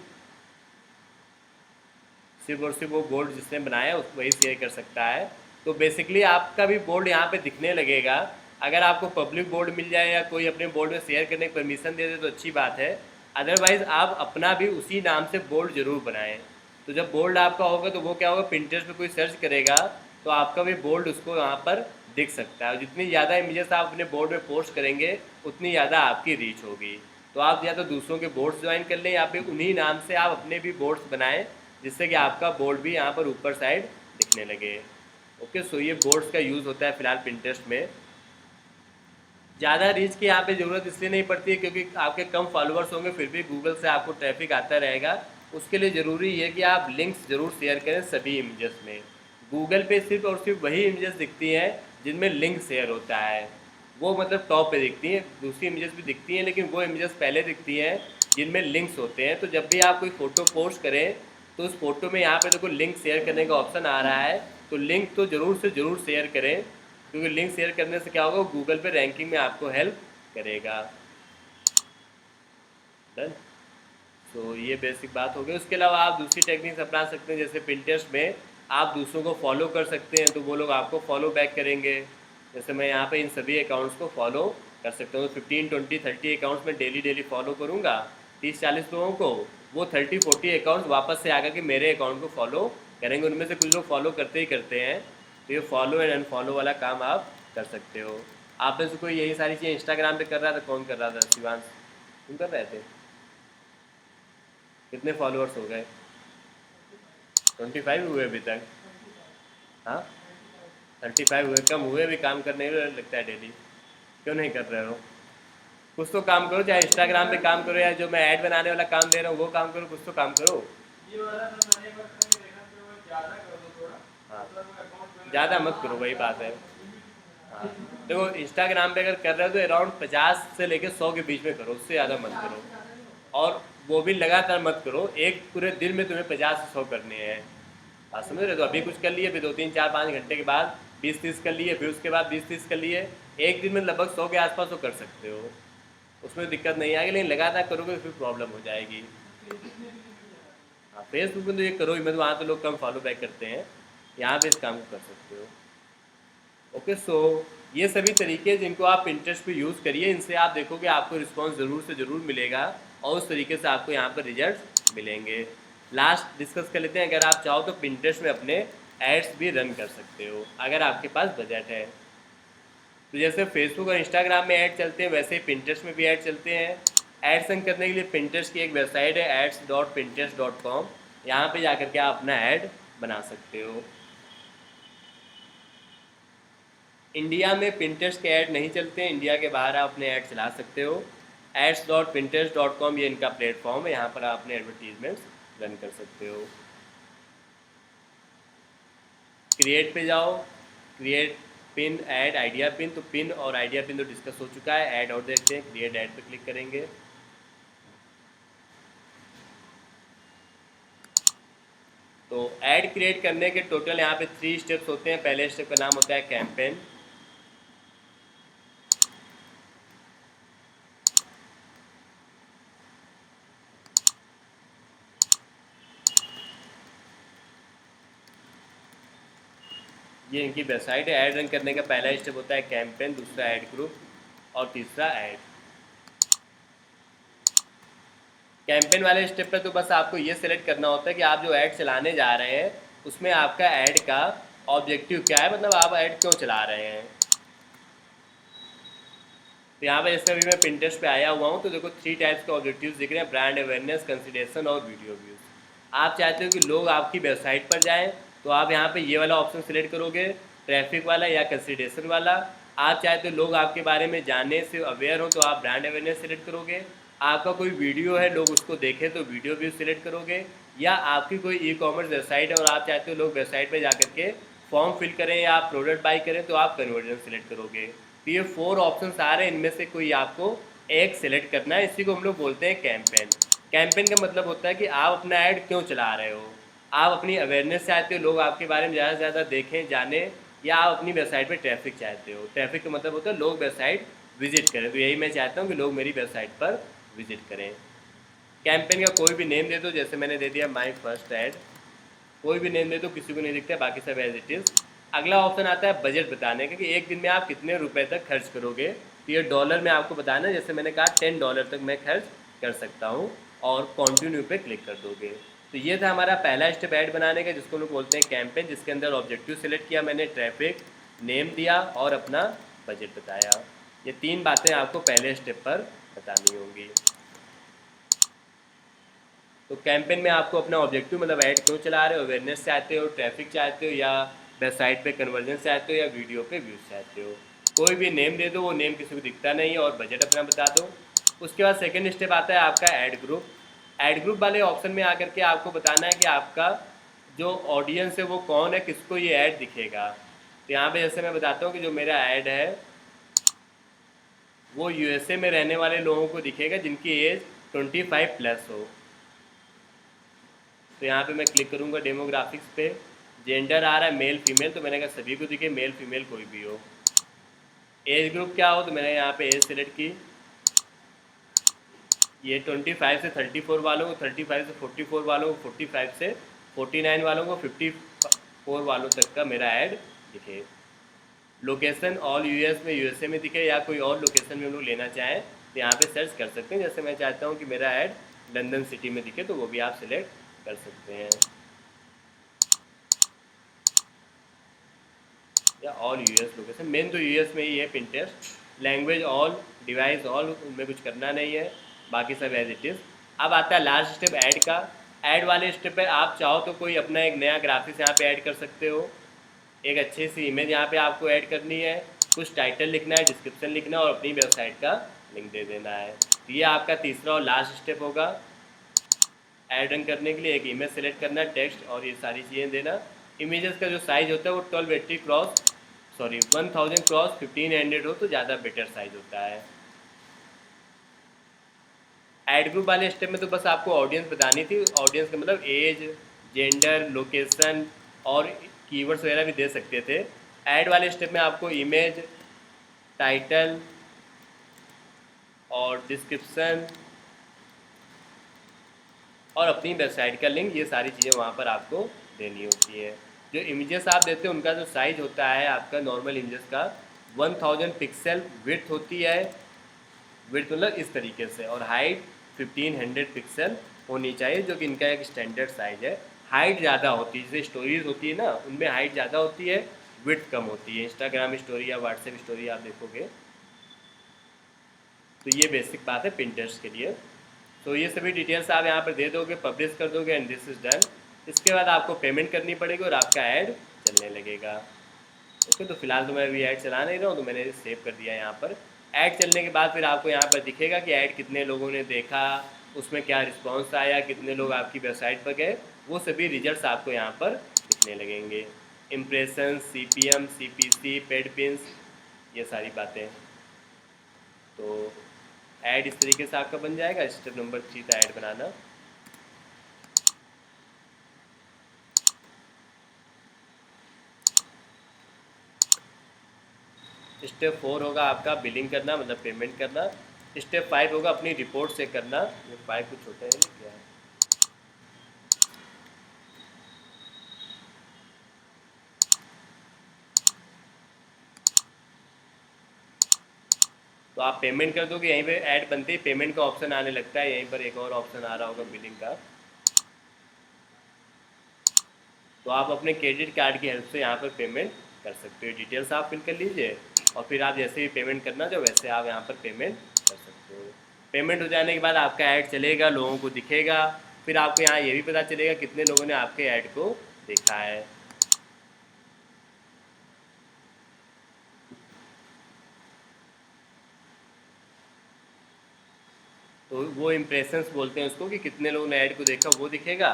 सिर्फ और सिर्फ वो बोर्ड जिसने बनाया है वही शेयर कर सकता है। तो बेसिकली आपका भी बोर्ड यहाँ पे दिखने लगेगा। अगर आपको पब्लिक बोर्ड मिल जाए या कोई अपने बोर्ड में शेयर करने की परमिशन दे दे तो अच्छी बात है, अदरवाइज़ आप अपना भी उसी नाम से बोर्ड ज़रूर बनाएं। तो जब बोर्ड आपका होगा तो वो क्या होगा, पिंटरेस्ट पे कोई सर्च करेगा तो आपका भी बोर्ड उसको यहाँ पर दिख सकता है, और जितनी ज़्यादा इमेजेस आप अपने बोर्ड में पोस्ट करेंगे उतनी ज़्यादा आपकी रीच होगी। तो आप या तो दूसरों के बोर्ड्स ज्वाइन कर लें या फिर उन्हीं नाम से आप अपने भी बोर्ड्स बनाएं, जिससे कि आपका बोर्ड भी यहाँ पर ऊपर साइड दिखने लगे। ओके, सो ये बोर्ड्स का यूज़ होता है फिलहाल पिंटरेस्ट में। ज़्यादा रीच की यहाँ पे ज़रूरत इसलिए नहीं पड़ती है क्योंकि आपके कम फॉलोअर्स होंगे, फिर भी गूगल से आपको ट्रैफिक आता रहेगा। उसके लिए ज़रूरी है कि आप लिंक्स ज़रूर शेयर करें सभी इमेजेस में। गूगल पे सिर्फ और सिर्फ वही इमेजेस दिखती हैं जिनमें लिंक शेयर होता है, वो मतलब टॉप पे दिखती हैं। दूसरी इमेजेस भी दिखती हैं लेकिन वो इमेजेस पहले दिखती हैं जिनमें लिंक्स होते हैं। तो जब भी आप कोई फ़ोटो पोस्ट करें तो उस फोटो में यहाँ पे देखो लिंक शेयर करने का ऑप्शन आ रहा है, तो लिंक तो ज़रूर से ज़रूर शेयर करें, क्योंकि लिंक शेयर करने से क्या होगा, गूगल पे रैंकिंग में आपको हेल्प करेगा। डन। तो ये बेसिक बात हो गई। उसके अलावा आप दूसरी टेक्निक्स अपना सकते हैं, जैसे पिंटरेस्ट में आप दूसरों को फॉलो कर सकते हैं तो वो लोग आपको फॉलो बैक करेंगे। जैसे मैं यहाँ पे इन सभी अकाउंट्स को फॉलो कर सकता हूँ। 15, 20, 30 अकाउंट्स में डेली डेली फॉलो करूँगा 30-40 लोगों को, वो 30-40 अकाउंट्स वापस से आकर के मेरे अकाउंट को फॉलो करेंगे। उनमें से कुछ लोग फॉलो करते ही करते हैं, तो ये फॉलो एंड अनफॉलो वाला काम आप कर सकते हो। आप में से कोई यही सारी चीज़ें इंस्टाग्राम पे कर रहा था? कौन कर रहा था? शिवांश, तुम कर रहे थे? कितने फॉलोअर्स हो गए? 25 हुए अभी तक? हाँ, 35 हुए? कम हुए? भी काम करने में लगता है डेली, क्यों नहीं कर रहे हो? कुछ तो काम करो, चाहे इंस्टाग्राम पे काम करो या जो मैं ऐड बनाने वाला काम दे रहा हूँ वो काम करो, कुछ तो काम करो। हाँ, ज़्यादा मत करो, वही बात है। हाँ, देखो इंस्टाग्राम पे अगर कर रहे हो तो अराउंड 50 से लेकर 100 के बीच में करो, उससे ज़्यादा मत करो। और वो भी लगातार मत करो, एक पूरे दिन में तुम्हें 50 से 100 करने हैं। आप समझ रहे हो? तो अभी कुछ कर लिए, फिर 2-3-4-5 घंटे के बाद 20-30 कर लिए, फिर उसके बाद 20-30 कर लिए। एक दिन में लगभग 100 के आसपास तो कर सकते हो, उसमें दिक्कत नहीं आएगी। लेकिन लगातार करोगे तो फिर प्रॉब्लम हो जाएगी। हाँ, फेसबुक में तो ये करो ही मत, वहाँ तो लोग कम फॉलो बैक करते हैं, यहाँ पे इस काम को कर सकते हो। ओके, सो ये सभी तरीके जिनको आप पिंटरेस्ट पे यूज़ करिए, इनसे आप देखोगे आपको रिस्पांस ज़रूर से ज़रूर मिलेगा और उस तरीके से आपको यहाँ पर रिजल्ट मिलेंगे। लास्ट डिस्कस कर लेते हैं, अगर आप चाहो तो पिंटरेस्ट में अपने एड्स भी रन कर सकते हो अगर आपके पास बजट है। तो जैसे फेसबुक और इंस्टाग्राम में ऐड चलते हैं, वैसे ही पिंटरेस्ट में भी ऐड चलते हैं। एड्स रन करने के लिए पिंटरेस्ट की एक वेबसाइट है ads.pinterest.com, यहाँ पे जाकर के आप अपना ऐड बना सकते हो। इंडिया में पिंटरेस्ट के ऐड नहीं चलते हैं, इंडिया के बाहर आप अपने ऐड चला सकते हो। ads.pinterest.com ये इनका प्लेटफॉर्म है, यहाँ पर आप अपने एडवर्टीजमेंट्स रन कर सकते हो। क्रिएट पे जाओ, create pin add idea pin, तो पिन और आइडिया पिन तो डिस्कस हो चुका है। ऐड और देखते हैं, क्रिएट ऐड पे क्लिक करेंगे। तो ऐड क्रिएट करने के टोटल यहाँ पे 3 स्टेप्स होते हैं। पहले स्टेप का नाम होता है कैंपेन। ये इनकी वेबसाइट है। ऐड रन करने का पहला स्टेप होता है कैंपेन, दूसरा ऐड ग्रुप और तीसरा ऐड। कैंपेन वाले स्टेप पे तो बस आपको ये सेलेक्ट करना होता है कि आप जो ऐड चलाने जा रहे हैं उसमें आपका ऐड का ऑब्जेक्टिव क्या है, मतलब आप ऐड क्यों चला रहे हैं। तो यहाँ पे जैसे अभी मैं पिंटरेस्ट पे आया हुआ हूँ तो देखो 3 टाइप्स के ऑब्जेक्टिव्स दिख रहे हैं, ब्रांड अवेयरनेस, कंसिडरेशन और वीडियो व्यूज़। आप चाहते हो कि लोग आपकी वेबसाइट पर जाएं तो आप यहाँ पे ये वाला ऑप्शन सेलेक्ट करोगे, ट्रैफिक वाला या कंसिडरेशन वाला। आप चाहते हो लोग आपके बारे में जानने से अवेयर हो तो आप ब्रांड अवेयरनेस सेलेक्ट करोगे। आपका कोई वीडियो है लोग उसको देखें तो वीडियो व्यू सेलेक्ट करोगे। या आपकी कोई ई कॉमर्स वेबसाइट है और आप चाहते हो लोग वेबसाइट पर जाकर के फॉर्म फिल करें या आप प्रोडक्ट बाई करें तो आप कन्वर्जन सेलेक्ट करोगे। तो ये 4 ऑप्शन आ रहे हैं, इनमें से कोई आपको एक सेलेक्ट करना है। इसी को हम लोग बोलते हैं कैंपेन। कैंपेन का मतलब होता है कि आप अपना ऐड क्यों चला रहे हो। आप अपनी अवेयरनेस चाहते हो, लोग आपके बारे में ज़्यादा से ज़्यादा देखें जाने, या आप अपनी वेबसाइट पे ट्रैफिक चाहते हो। ट्रैफिक का मतलब होता है लोग वेबसाइट विजिट करें, तो यही मैं चाहता हूँ कि लोग मेरी वेबसाइट पर विजिट करें। कैंपेन का कोई भी नेम दे दो, जैसे मैंने दे दिया माई फर्स्ट ऐड। कोई भी नेम दे दो, किसी को नहीं दिखता है, बाकी सब एज इट इज़। अगला ऑप्शन आता है बजट बताने का कि एक दिन में आप कितने रुपए तक खर्च करोगे। तो ये डॉलर में आपको बताना है, जैसे मैंने कहा $10 तक मैं खर्च कर सकता हूँ, और कंटिन्यू पे क्लिक कर दोगे। तो ये था हमारा पहला स्टेप ऐड बनाने का, जिसको लोग बोलते हैं कैंपेन, जिसके अंदर ऑब्जेक्टिव सेलेक्ट किया मैंने, ट्रैफिक, नेम दिया और अपना बजट बताया। ये 3 बातें आपको पहले स्टेप पर बतानी होंगी। तो कैंपेन में आपको अपना ऑब्जेक्टिव, मतलब ऐड क्यों चला रहे हो, अवेयरनेस चाहते हो, ट्रैफिक चाहते हो, या वेबसाइट पे कन्वर्जन चाहते हो, या वीडियो पे व्यूज़ चाहते हो। कोई भी नेम दे दो, वो नेम किसी को दिखता नहीं है, और बजट अपना बता दो। उसके बाद सेकंड स्टेप आता है आपका ऐड ग्रुप। ऐड ग्रुप वाले ऑप्शन में आकर के आपको बताना है कि आपका जो ऑडियंस है वो कौन है, किसको ये ऐड दिखेगा। तो यहाँ पे जैसे मैं बताता हूँ कि जो मेरा ऐड है वो यूएसए में रहने वाले लोगों को दिखेगा जिनकी एज 25+ हो। तो यहाँ पे मैं क्लिक करूँगा डेमोग्राफिक्स पे, जेंडर आ रहा है मेल फीमेल, तो मैंने कहा सभी को दिखे, मेल फीमेल कोई भी हो। एज ग्रुप क्या हो, तो मैंने यहाँ पे एज सेलेक्ट की। ये 25 से 34 वालों को, 35 से 44 वालों को, 45 से 49 वालों को, 54 वालों तक का मेरा ऐड दिखे। लोकेशन ऑल यूएस में, यूएसए में दिखे, या कोई और लोकेशन में हम लोग लेना चाहें तो यहाँ पे सर्च कर सकते हैं। जैसे मैं चाहता हूँ कि मेरा ऐड लंदन सिटी में दिखे, तो वो भी आप सिलेक्ट कर सकते हैं, या ऑल यूएस लोकेशन। मेन तो यूएस में ही है Pinterest. Language all, device all, उनमें कुछ करना नहीं है, बाकी सब एज इट इज़। अब आता है लास्ट स्टेप ऐड का। ऐड वाले स्टेप पे आप चाहो तो कोई अपना एक नया ग्राफिक्स यहाँ पे ऐड कर सकते हो, एक अच्छी सी इमेज यहाँ पे आपको ऐड करनी है, कुछ टाइटल लिखना है, डिस्क्रिप्शन लिखना है, और अपनी वेबसाइट का लिंक दे देना है। तो ये आपका तीसरा और लास्ट स्टेप होगा। ऐड रन करने के लिए एक इमेज सेलेक्ट करना, टेक्स्ट और ये सारी चीज़ें देना। इमेजेस का जो साइज़ होता है वो 1280 क्रॉस 1000 क्रॉस 1500 हो तो ज़्यादा बेटर साइज होता है। ऐड ग्रुप वाले स्टेप में तो बस आपको ऑडियंस बतानी थी। ऑडियंस का मतलब एज, जेंडर, लोकेशन और कीवर्ड्स वगैरह भी दे सकते थे। ऐड वाले स्टेप में आपको इमेज, टाइटल और डिस्क्रिप्शन और अपनी वेबसाइट का लिंक, ये सारी चीज़ें वहाँ पर आपको देनी होती है। जो इमेजेस आप देते हैं उनका जो साइज़ होता है आपका नॉर्मल इमेजेस का 1000 पिक्सल विड्थ होती है, विड्थ मतलब इस तरीके से, और हाइट 1500 पिक्सल होनी चाहिए, जो कि इनका एक स्टैंडर्ड साइज है। हाइट ज़्यादा होती है, जैसे स्टोरीज होती है ना, उनमें हाइट ज़्यादा होती है, विड्थ कम होती है। इंस्टाग्राम स्टोरी या व्हाट्सएप स्टोरी आप देखोगे तो ये बेसिक बात है पिंटरेस्ट के लिए। तो ये सभी डिटेल्स आप यहाँ पर दे दोगे, पब्लिश कर दोगे, एंड दिस इज़ डन। इसके बाद आपको पेमेंट करनी पड़ेगी और आपका ऐड चलने लगेगा। ओके, तो फिलहाल तो मैं अभी ऐड चला नहीं रहा हूँ, तो मैंने सेव कर दिया यहाँ पर। ऐड चलने के बाद फिर आपको यहाँ पर दिखेगा कि ऐड कितने लोगों ने देखा, उसमें क्या रिस्पॉन्स आया, कितने लोग आपकी वेबसाइट पर गए, वो सभी रिजल्ट्स आपको यहाँ पर दिखने लगेंगे। Impression, CPM, CPC, paid pins, ये सारी बातें। तो ऐड इस तरीके से आपका बन जाएगा। स्टेप नंबर 3 था ऐड बनाना। स्टेप 4 होगा आपका बिलिंग करना, मतलब पेमेंट करना। स्टेप 5 होगा अपनी रिपोर्ट चेक करना। ये 5 कुछ छोटे हैं क्या है। तो आप पेमेंट कर दोगे, यहीं पे ऐड बनते ही पेमेंट का ऑप्शन आने लगता है। यहीं पर एक और ऑप्शन आ रहा होगा बिलिंग का, तो आप अपने क्रेडिट कार्ड की हेल्प से यहाँ पर पेमेंट कर सकते हो। डिटेल्स आप फिल कर लीजिए और फिर आप जैसे भी पेमेंट करना चाहो वैसे आप यहाँ पर पेमेंट कर सकते हो। पेमेंट हो जाने के बाद आपका ऐड चलेगा, लोगों को दिखेगा, फिर आपको यहाँ ये भी पता चलेगा कितने लोगों ने आपके ऐड को देखा है। तो वो इम्प्रेशंस बोलते हैं उसको, कि कितने लोगों ने ऐड को देखा वो दिखेगा,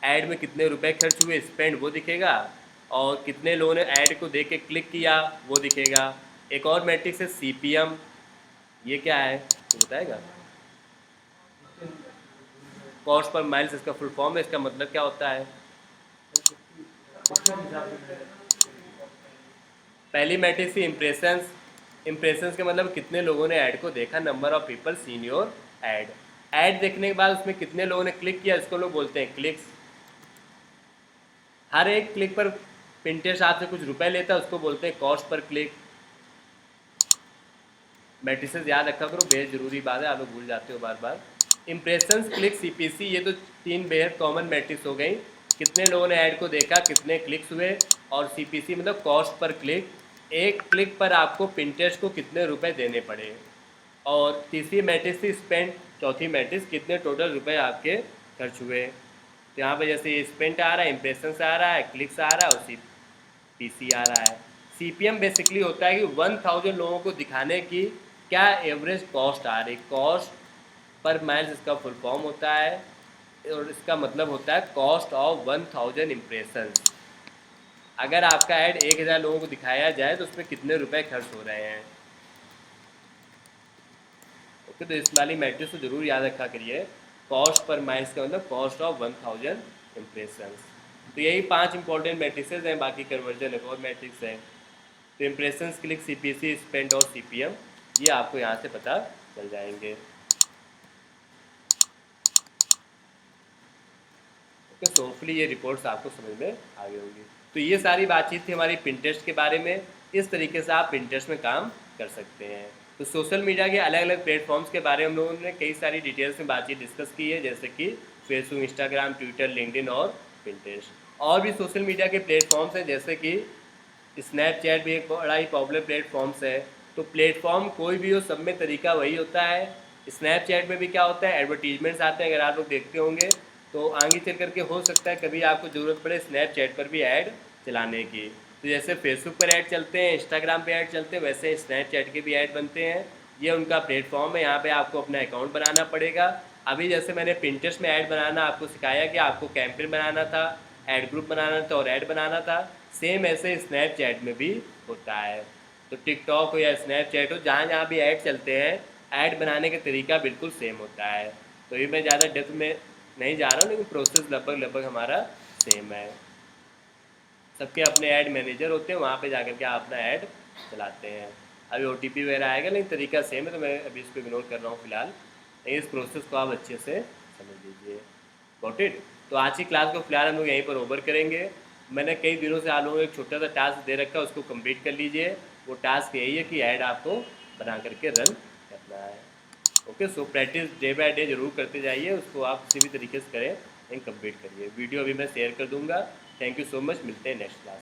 ऐड में कितने रुपए खर्च हुए स्पेंड वो दिखेगा, और कितने लोगों ने ऐड को देख के क्लिक किया वो दिखेगा। एक और मैट्रिक्स है CPM। ये क्या है तो बताएगा? कॉस्ट पर माइल्स इसका फुल फॉर्म है। इसका मतलब क्या होता है? पहली मैट्रिक्स थी इम्प्रेशंस। इम्प्रेशंस के मतलब कितने लोगों ने ऐड को देखा, number of people seen your add. Add देखने के बाद उसमें कितने लोगों ने क्लिक किया, इसको लोग बोलते हैं क्लिक्स। हर एक क्लिक पर पिंटरेस्ट आपसे कुछ रुपए लेता है, उसको बोलते हैं कॉस्ट पर क्लिक। मैट्रिसेस याद रखा करो, बेहद ज़रूरी बात है, आप लोग भूल जाते हो बार बार। इम्प्रेशंस, क्लिक, CPC, ये तो 3 बेहद कॉमन मैट्रिक्स हो गई। कितने लोगों ने ऐड को देखा, कितने क्लिक्स हुए, और CPC मतलब कॉस्ट पर क्लिक, एक क्लिक पर आपको पिंटरेस्ट को कितने रुपए देने पड़े। और तीसरी मैट्रिक्स थी स्पेंड। चौथी मैट्रिक्स कितने टोटल रुपए आपके खर्च हुए। तो यहाँ पे जैसे ये स्पेंट आ रहा है, इम्प्रेशंस आ रहा है, क्लिक्स आ रहा है, और CPC आ रहा है। CPM बेसिकली होता है कि 1000 लोगों को दिखाने की क्या एवरेज कॉस्ट आ रही। कॉस्ट पर माइल्स इसका फुल फॉर्म होता है, और इसका मतलब होता है कॉस्ट ऑफ 1000 इम्प्रेशंस। अगर आपका ऐड 1000 लोगों को दिखाया जाए तो उसमें कितने रुपए खर्च हो रहे हैं। ओके, तो इस वाली मैट्रिक्स को जरूर याद रखा करिए। कॉस्ट पर माइल्स का मतलब कॉस्ट ऑफ 1000 इम्प्रेशंस। तो यही 5 इंपॉर्टेंट मैट्रिक्सेस हैं, बाकी कन्वर्जन एक और मैट्रिक्स है। तो इम्प्रेशंस, क्लिक, CPC, स्पेंड और CPM, ये आपको यहाँ से पता चल जाएंगे। ओके, सो होपफुली ये रिपोर्ट्स आपको समझ में आ गई होंगी। तो ये सारी बातचीत थी हमारी पिंटरेस्ट के बारे में। इस तरीके से आप पिंटरेस्ट में काम कर सकते हैं। तो सोशल मीडिया के अलग अलग प्लेटफॉर्म्स के बारे में हम लोगों ने कई सारी डिटेल्स में बातचीत डिस्कस की है, जैसे कि फेसबुक, इंस्टाग्राम, ट्विटर, लिंक्डइन और पिंटरेस्ट। और भी सोशल मीडिया के प्लेटफॉर्म्स हैं, जैसे कि स्नैपचैट भी एक बड़ा ही पॉपुलर प्लेटफॉर्म्स है। तो प्लेटफॉर्म कोई भी हो, सब में तरीका वही होता है। स्नैपचैट में भी क्या होता है, एडवर्टीजमेंट्स आते हैं, अगर आप लोग देखते होंगे तो आगे चल करके हो सकता है कभी आपको ज़रूरत पड़े स्नैपचैट पर भी ऐड चलाने की। तो जैसे फेसबुक पर ऐड चलते हैं, इंस्टाग्राम पे ऐड चलते हैं, वैसे स्नैपचैट के भी ऐड बनते हैं। ये उनका प्लेटफॉर्म है, यहाँ पे आपको अपना अकाउंट बनाना पड़ेगा। अभी जैसे मैंने पिंटरेस्ट में ऐड बनाना आपको सिखाया कि आपको कैंपेन बनाना था, ऐड ग्रुप बनाना था और ऐड बनाना था, सेम ऐसे स्नैपचैट में भी होता है। तो टिकटॉक हो या स्नैपचैट हो, जहाँ जहाँ भी ऐड चलते हैं, ऐड बनाने का तरीका बिल्कुल सेम होता है। तो ये मैं ज़्यादा डेप्थ में नहीं जा रहा हूँ, लेकिन प्रोसेस लगभग लगभग हमारा सेम है। सबके अपने ऐड मैनेजर होते हैं, वहाँ पे जाकर के आप अपना ऐड चलाते हैं। अभी OTP वगैरह आएगा, लेकिन तरीका सेम है, तो मैं अभी इसको इग्नोर कर रहा हूँ फिलहाल। लेकिन इस प्रोसेस को आप अच्छे से समझ लीजिए। Got it. तो आज की क्लास को फिलहाल हम लोग यहीं पर ओवर करेंगे। मैंने कई दिनों से आप लोगों को एक छोटा सा टास्क दे रखा है, उसको कंप्लीट कर लीजिए। वो टास्क यही है कि ऐड आपको बना करके रन करना है। Okay, so practice day by day जरूर करते जाइए, उसको आप किसी भी तरीके से करें, लेकिन कंप्लीट करिए। वीडियो अभी मैं शेयर कर दूंगा। थैंक यू सो मच, मिलते हैं नेक्स्ट क्लास।